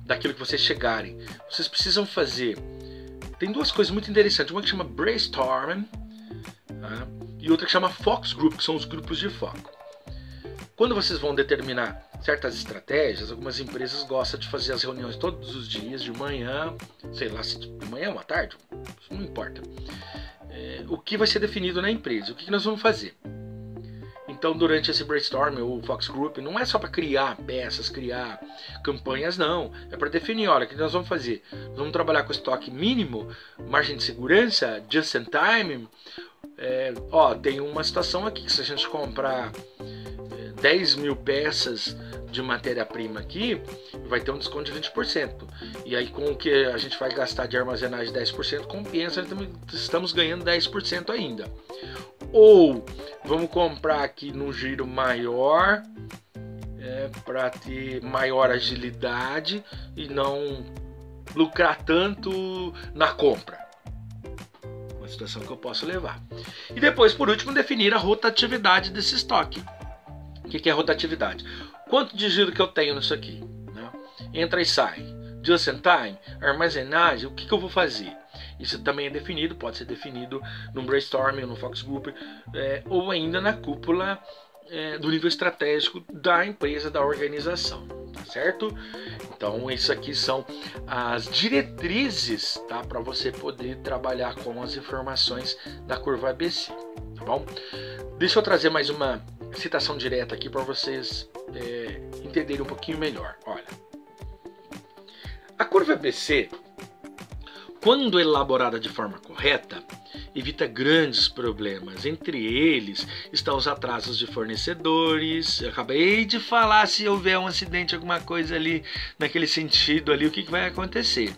daquilo que vocês chegarem. Vocês precisam fazer... Tem duas coisas muito interessantes. Uma que chama brainstorming, e e outra que chama Focus Group, que são os grupos de foco. Quando vocês vão determinar certas estratégias, algumas empresas gostam de fazer as reuniões todos os dias, de manhã, sei lá, se de manhã ou à tarde, isso não importa. O que vai ser definido na empresa, o que nós vamos fazer. Então, durante esse brainstorm ou Focus Group, não é só para criar peças, criar campanhas, não. É para definir, olha, o que nós vamos fazer? Nós vamos trabalhar com estoque mínimo, margem de segurança, just in time. Tem uma situação aqui que se a gente comprar 10 mil peças de matéria-prima aqui, vai ter um desconto de 20%. E aí com o que a gente vai gastar de armazenagem de 10%, compensa, estamos ganhando 10% ainda. Ou vamos comprar aqui num giro maior, para ter maior agilidade e não lucrar tanto na compra. Uma situação que eu posso levar. E depois, por último, definir a rotatividade desse estoque. O que é rotatividade? Quanto de giro que eu tenho nisso aqui? Né? Entra e sai. Just in time, armazenagem, o que eu vou fazer? Isso também é definido, pode ser definido no brainstorming, no Focus Group, ou ainda na cúpula do nível estratégico da empresa, da organização, tá certo? Então, isso aqui são as diretrizes, tá, para você poder trabalhar com as informações da curva ABC, tá bom? Deixa eu trazer mais uma citação direta aqui para vocês entenderem um pouquinho melhor. Olha, a curva ABC, quando elaborada de forma correta, evita grandes problemas. Entre eles estão os atrasos de fornecedores. Eu acabei de falar, se houver um acidente, alguma coisa ali naquele sentido ali, o que vai acontecer.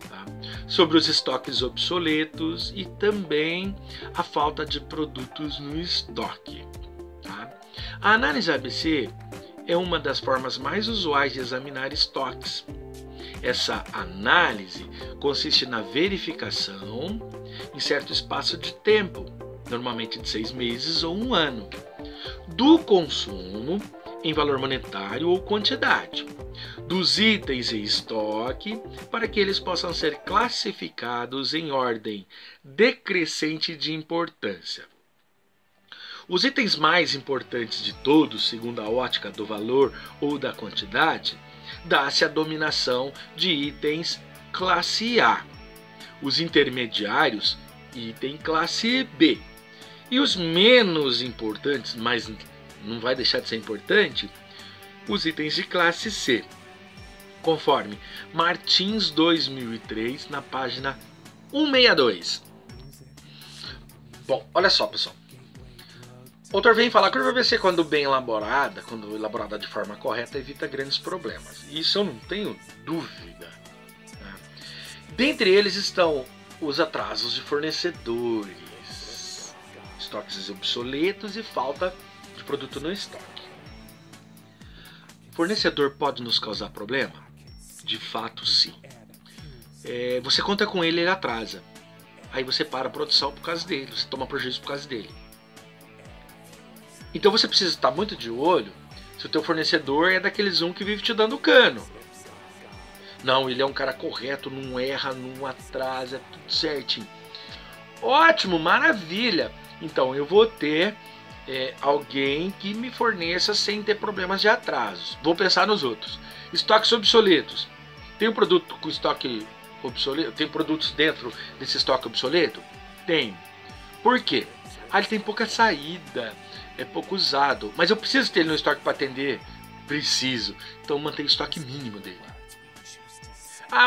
Tá? Sobre os estoques obsoletos e também a falta de produtos no estoque. Tá? A análise ABC é uma das formas mais usuais de examinar estoques. Essa análise consiste na verificação em certo espaço de tempo, normalmente de 6 meses ou 1 ano, do consumo em valor monetário ou quantidade, dos itens em estoque, para que eles possam ser classificados em ordem decrescente de importância. Os itens mais importantes de todos, segundo a ótica do valor ou da quantidade, dá-se a dominação de itens classe A, os intermediários, item classe B, e os menos importantes, mas não vai deixar de ser importante, os itens de classe C, conforme Martins 2003, na página 162. Bom, olha só, pessoal. O autor vem falar que a curva ABC, quando bem elaborada, quando elaborada de forma correta, evita grandes problemas. Isso eu não tenho dúvida. Né? Dentre eles estão os atrasos de fornecedores, estoques obsoletos e falta de produto no estoque. Fornecedor pode nos causar problema? De fato, sim. Você conta com ele, ele atrasa. Aí você para a produção por causa dele, você toma prejuízo por causa dele. Então você precisa estar muito de olho se o teu fornecedor é daqueles que vive te dando cano. Não, ele é um cara correto, não erra, não atrasa, é tudo certinho. Ótimo, maravilha! Então eu vou ter alguém que me forneça sem ter problemas de atrasos. Vou pensar nos outros. Estoques obsoletos. Tem um produto com estoque obsoleto? Tem produtos dentro desse estoque obsoleto? Tem. Por quê? Ele tem pouca saída. É pouco usado, mas eu preciso ter ele no estoque para atender? Preciso. Então mantenha o estoque mínimo dele.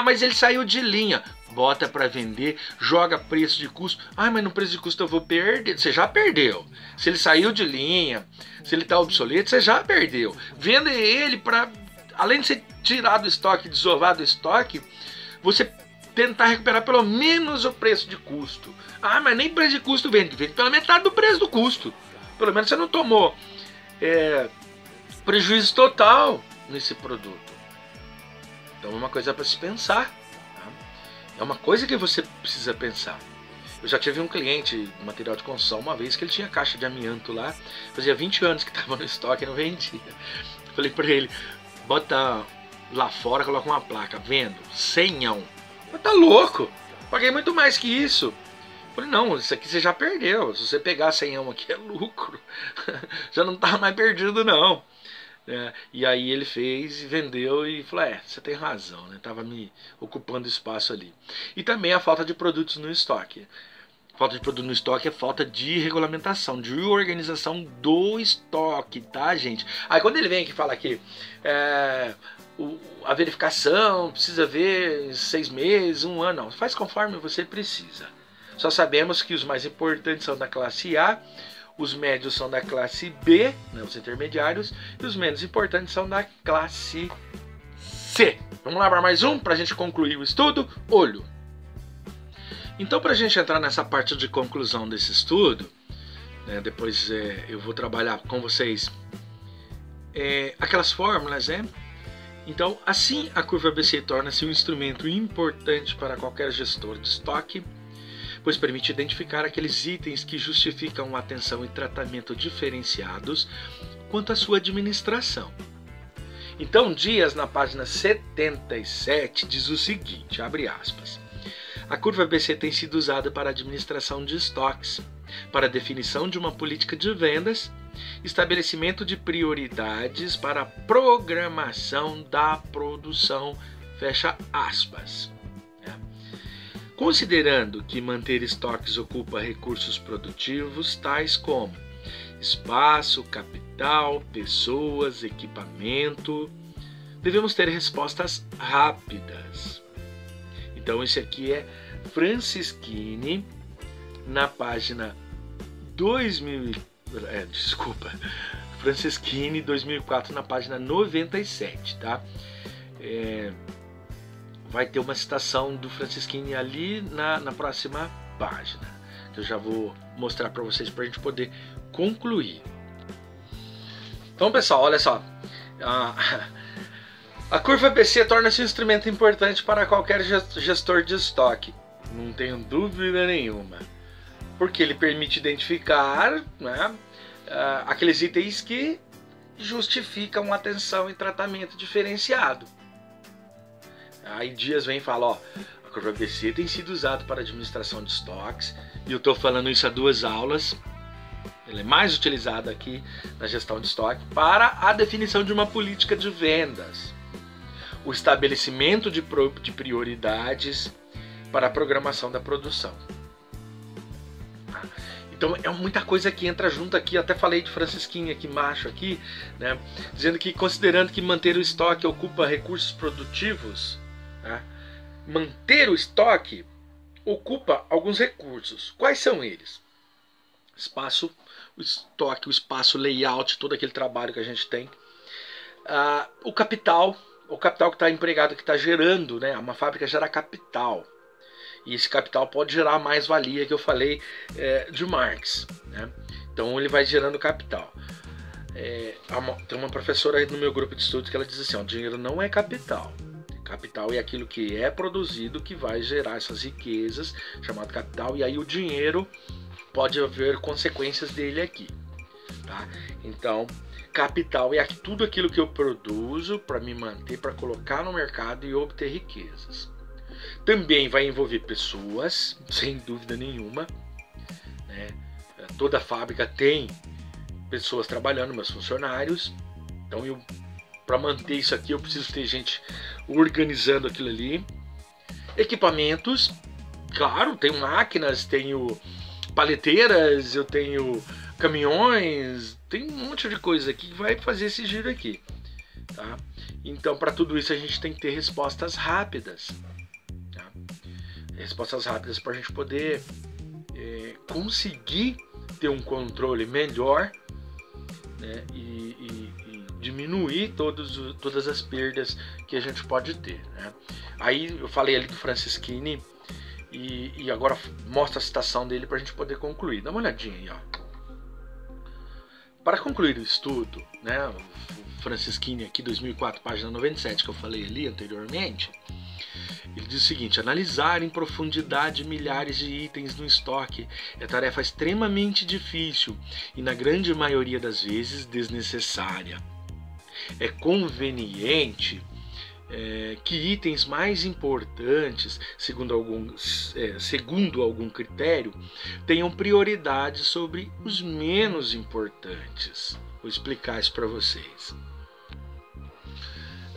Mas ele saiu de linha. Bota para vender, joga preço de custo. Mas no preço de custo eu vou perder. Você já perdeu. Se ele saiu de linha, se ele está obsoleto, você já perdeu. Venda ele para, além de você tirar do estoque, desovar do estoque, você tentar recuperar pelo menos o preço de custo. Mas nem preço de custo vende pela metade do preço do custo. Pelo menos você não tomou prejuízo total nesse produto. Então é uma coisa para se pensar. Tá? É uma coisa que você precisa pensar. Eu já tive um cliente de material de construção uma vez que ele tinha caixa de amianto lá. Fazia 20 anos que estava no estoque e não vendia. Falei para ele, bota lá fora, coloca uma placa, vendo, 100. Mas tá louco, paguei muito mais que isso. Falei, não, isso aqui você já perdeu. Se você pegar 100 aqui é lucro. Já não tá mais perdido, não. E aí ele fez e vendeu e falou, você tem razão, né? Tava me ocupando espaço ali. E também a falta de produtos no estoque. Falta de produto no estoque é falta de regulamentação, de organização do estoque, tá, gente? Aí quando ele vem aqui e fala que a verificação precisa ver em 6 meses, 1 ano, não. Faz conforme você precisa. Só sabemos que os mais importantes são da classe A, os médios são da classe B, né, os intermediários, e os menos importantes são da classe C. Vamos lá para mais um, para a gente concluir o estudo? Olho. Então, para a gente entrar nessa parte de conclusão desse estudo, né, depois eu vou trabalhar com vocês aquelas fórmulas, né? Então, assim a curva ABC torna-se um instrumento importante para qualquer gestor de estoque, pois permite identificar aqueles itens que justificam atenção e tratamento diferenciados quanto à sua administração. Então, Dias, na página 77, diz o seguinte, abre aspas, a curva ABC tem sido usada para a administração de estoques, para a definição de uma política de vendas, estabelecimento de prioridades para a programação da produção, fecha aspas. Considerando que manter estoques ocupa recursos produtivos tais como espaço, capital, pessoas, equipamento, devemos ter respostas rápidas. Então esse aqui é Francischini na página Francischini 2004 na página 97, tá? Vai ter uma citação do Francischini ali na próxima página, que eu já vou mostrar para vocês para a gente poder concluir. Então, pessoal, olha só. A curva ABC torna-se um instrumento importante para qualquer gestor de estoque. Não tenho dúvida nenhuma. Porque ele permite identificar, né, aqueles itens que justificam atenção e tratamento diferenciado. Aí Dias vem e fala, a curva ABC tem sido usada para administração de estoques, e eu estou falando isso há 2 aulas, ela é mais utilizada aqui na gestão de estoque para a definição de uma política de vendas, o estabelecimento de prioridades para a programação da produção. Então é muita coisa que entra junto aqui, eu até falei de Francischini aqui, macho aqui, né, dizendo que considerando que manter o estoque ocupa recursos produtivos, manter o estoque ocupa alguns recursos. Quais são eles? Espaço, o estoque, o espaço, layout, todo aquele trabalho que a gente tem. O capital que está empregado, que está gerando, né? Uma fábrica gera capital. E esse capital pode gerar mais valia, que eu falei de Marx, né? Então ele vai gerando capital. Tem uma professora aí no meu grupo de estudos que ela diz assim, o dinheiro não é capital. Capital é aquilo que é produzido que vai gerar essas riquezas, chamado capital, e aí o dinheiro pode haver consequências dele aqui, tá? Então, capital é tudo aquilo que eu produzo para me manter, para colocar no mercado e obter riquezas. Também vai envolver pessoas, sem dúvida nenhuma, né? Toda fábrica tem pessoas trabalhando, meus funcionários, então para manter isso aqui eu preciso ter gente organizando aquilo ali. Equipamentos, claro, tenho máquinas, tenho paleteiras, eu tenho caminhões, tem um monte de coisa aqui que vai fazer esse giro aqui, tá? Então para tudo isso a gente tem que ter respostas rápidas, tá? Respostas rápidas para a gente poder conseguir ter um controle melhor, né? E diminuir todas as perdas que a gente pode ter, né? Aí eu falei ali do Francischini e agora mostra a citação dele para a gente poder concluir. Dá uma olhadinha aí, ó. Para concluir o estudo, né, o Francischini aqui, 2004, página 97, que eu falei ali anteriormente, ele diz o seguinte: analisar em profundidade milhares de itens no estoque é tarefa extremamente difícil e, na grande maioria das vezes, desnecessária. É conveniente que itens mais importantes, segundo algum critério, tenham prioridade sobre os menos importantes. Vou explicar isso para vocês.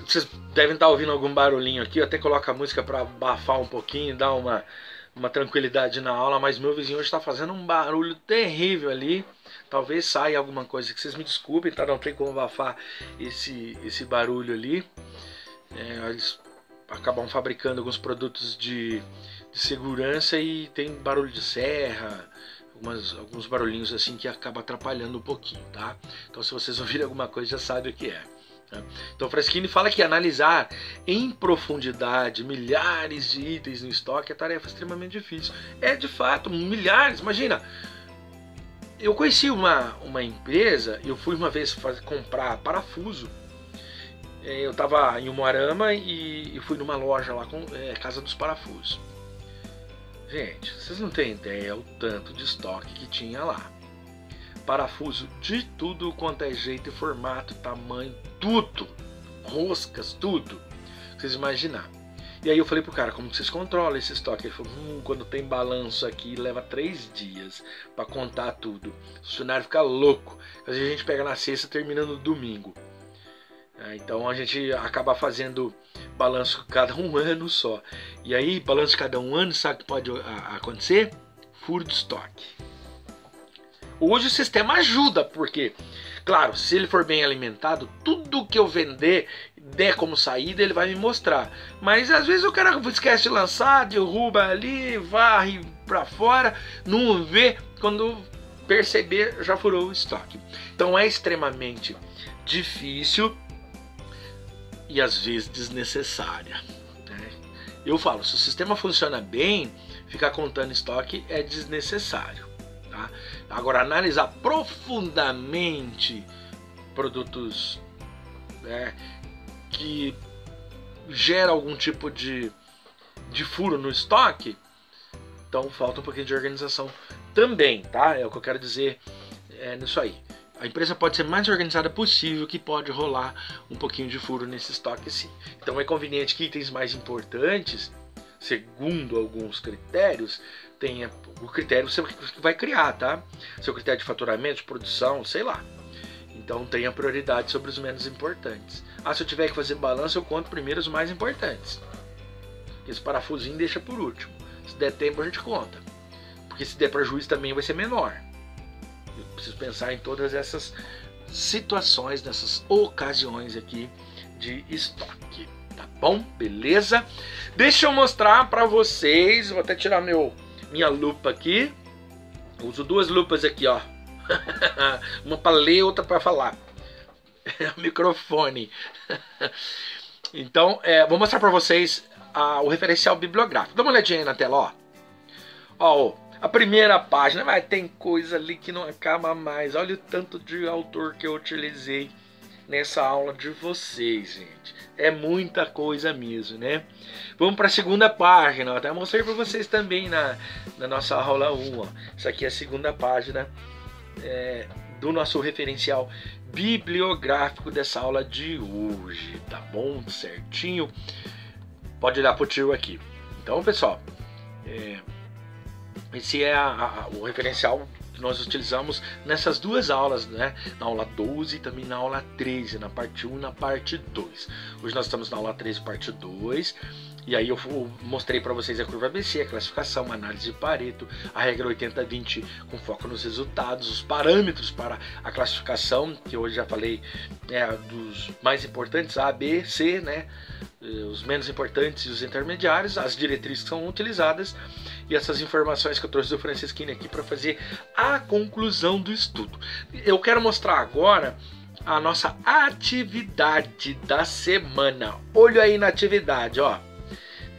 Vocês devem estar ouvindo algum barulhinho aqui, eu até coloco a música para abafar um pouquinho, dar uma tranquilidade na aula, mas meu vizinho hoje está fazendo um barulho terrível ali. Talvez saia alguma coisa, que vocês me desculpem, tá? Não tem como abafar esse barulho ali. Eles acabam fabricando alguns produtos de segurança e tem barulho de serra, alguns barulhinhos assim que acaba atrapalhando um pouquinho, tá? Então se vocês ouvirem alguma coisa já sabem o que é. Então Fraschini fala que analisar em profundidade milhares de itens no estoque é tarefa extremamente difícil. É de fato, milhares, imagina. Eu conheci uma empresa, eu fui uma vez comprar parafuso. Eu estava em Umuarama e fui numa loja lá com Casa dos Parafusos. Gente, vocês não têm ideia o tanto de estoque que tinha lá. Parafuso de tudo quanto é jeito e formato, tamanho, tudo. Roscas, tudo. Vocês imaginarem. E aí eu falei pro cara, como vocês controlam esse estoque? Ele falou, quando tem balanço aqui, leva 3 dias para contar tudo. O funcionário fica louco. Às vezes a gente pega na sexta, termina no domingo. Então a gente acaba fazendo balanço cada um ano só. E aí, balanço cada um ano, sabe o que pode acontecer? Furo de estoque. Hoje o sistema ajuda, porque, claro, se ele for bem alimentado, tudo que eu vender, der como saída, ele vai me mostrar. Mas às vezes o cara esquece de lançar, derruba ali, varre para fora, não vê, quando perceber já furou o estoque. Então é extremamente difícil e às vezes desnecessária. Eu falo, se o sistema funciona bem, ficar contando estoque é desnecessário. Tá? Agora, analisar profundamente produtos que geram algum tipo de furo no estoque, então falta um pouquinho de organização também, tá? É o que eu quero dizer nisso aí. A empresa pode ser mais organizada possível, que pode rolar um pouquinho de furo nesse estoque sim. Então é conveniente que itens mais importantes, segundo alguns critérios, tenha o critério que você vai criar, tá? Seu critério de faturamento, de produção, sei lá. Então tenha prioridade sobre os menos importantes. Se eu tiver que fazer balanço, eu conto primeiro os mais importantes. Esse parafusinho deixa por último. Se der tempo a gente conta. Porque se der prejuízo também vai ser menor. Eu preciso pensar em todas essas situações, nessas ocasiões aqui de estoque. Tá bom? Beleza? Deixa eu mostrar para vocês. Vou até tirar minha lupa aqui. Eu uso 2 lupas aqui, ó. Uma para ler, outra para falar. É o microfone. Então, vou mostrar para vocês o referencial bibliográfico. Dá uma olhadinha aí na tela, ó. A primeira página, mas tem coisa ali que não acaba mais. Olha o tanto de autor que eu utilizei nessa aula de vocês, gente. É muita coisa mesmo, né? Vamos para a segunda página. Eu até mostrei para vocês também na nossa aula 1. Ó. Isso aqui é a segunda página do nosso referencial bibliográfico dessa aula de hoje. Tá bom? Certinho? Pode olhar pro tio aqui. Então, pessoal, esse é o referencial que nós utilizamos nessas 2 aulas, né? Na aula 12 e também na aula 13, na parte 1 e na parte 2. Hoje nós estamos na aula 13, parte 2. E aí eu mostrei para vocês a curva ABC, a classificação, a análise de Pareto, a regra 80-20 com foco nos resultados, os parâmetros para a classificação, que hoje já falei dos mais importantes, A, B, C, né? Os menos importantes e os intermediários, as diretrizes que são utilizadas e essas informações que eu trouxe do Francisquini aqui para fazer a conclusão do estudo. Eu quero mostrar agora a nossa atividade da semana. Olha aí na atividade, ó.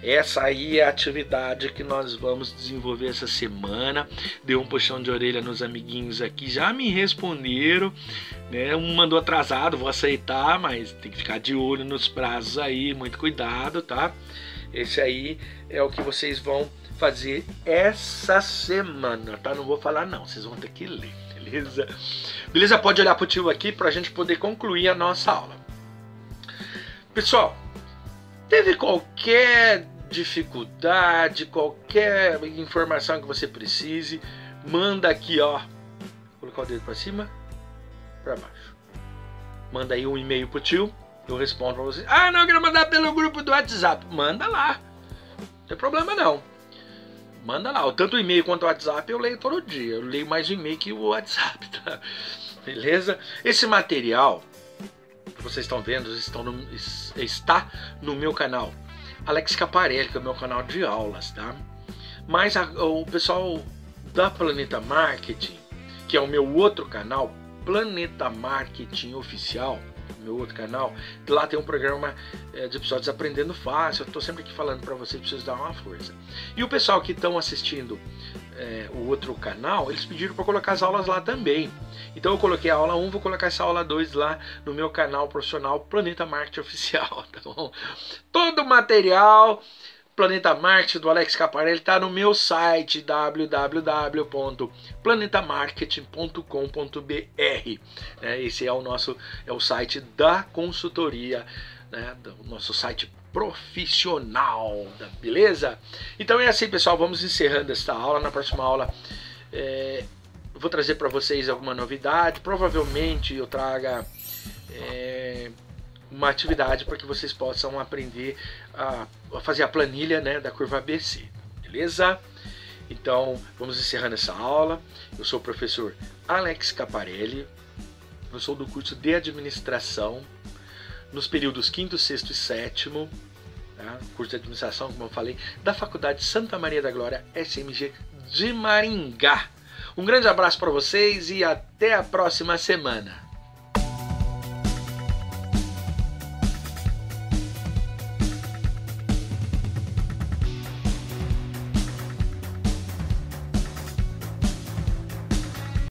Essa aí é a atividade que nós vamos desenvolver essa semana. Deu um puxão de orelha nos amiguinhos aqui, já me responderam, né? Um mandou atrasado, vou aceitar, mas tem que ficar de olho nos prazos aí, muito cuidado, tá? Esse aí é o que vocês vão fazer essa semana, tá? Não vou falar não, vocês vão ter que ler, beleza? Beleza? Pode olhar pro tio aqui pra gente poder concluir a nossa aula. Pessoal, Teve qualquer dificuldade, qualquer informação que você precise, manda aqui, ó. Vou colocar o dedo para cima, para baixo. Manda aí um e-mail pro tio, eu respondo para você. Ah, não, eu quero mandar pelo grupo do WhatsApp. Manda lá, não tem problema não. Manda lá, tanto o e-mail quanto o WhatsApp eu leio todo dia. Eu leio mais o e-mail que o WhatsApp, tá? Beleza? Esse material que vocês estão vendo está no meu canal Alex Caparelli, que é o meu canal de aulas, tá? Mas o pessoal da Planeta Marketing, que é o meu outro canal, Planeta Marketing Oficial, meu outro canal, lá tem um programa de episódios Aprendendo Fácil. Eu tô sempre aqui falando para vocês, preciso dar uma força. E o pessoal que estão assistindo o outro canal, eles pediram para colocar as aulas lá também. Então eu coloquei a aula 1, vou colocar essa aula 2 lá no meu canal profissional Planeta Marketing Oficial, tá bom? Todo o material Planeta Marketing do Alex Caparelli está no meu site www.planetamarketing.com.br. Esse é o site da consultoria, né, do nosso site profissional, beleza? Então é assim, pessoal, vamos encerrando esta aula. Na próxima aula eu vou trazer para vocês alguma novidade. Provavelmente eu traga uma atividade para que vocês possam aprender a fazer a planilha, né, da curva ABC, beleza? Então vamos encerrando essa aula. Eu sou o professor Alex Caparelli, eu sou do curso de administração nos períodos 5º, 6º e 7º, tá? Curso de administração, como eu falei, da Faculdade Santa Maria da Glória SMG de Maringá. Um grande abraço para vocês e até a próxima semana.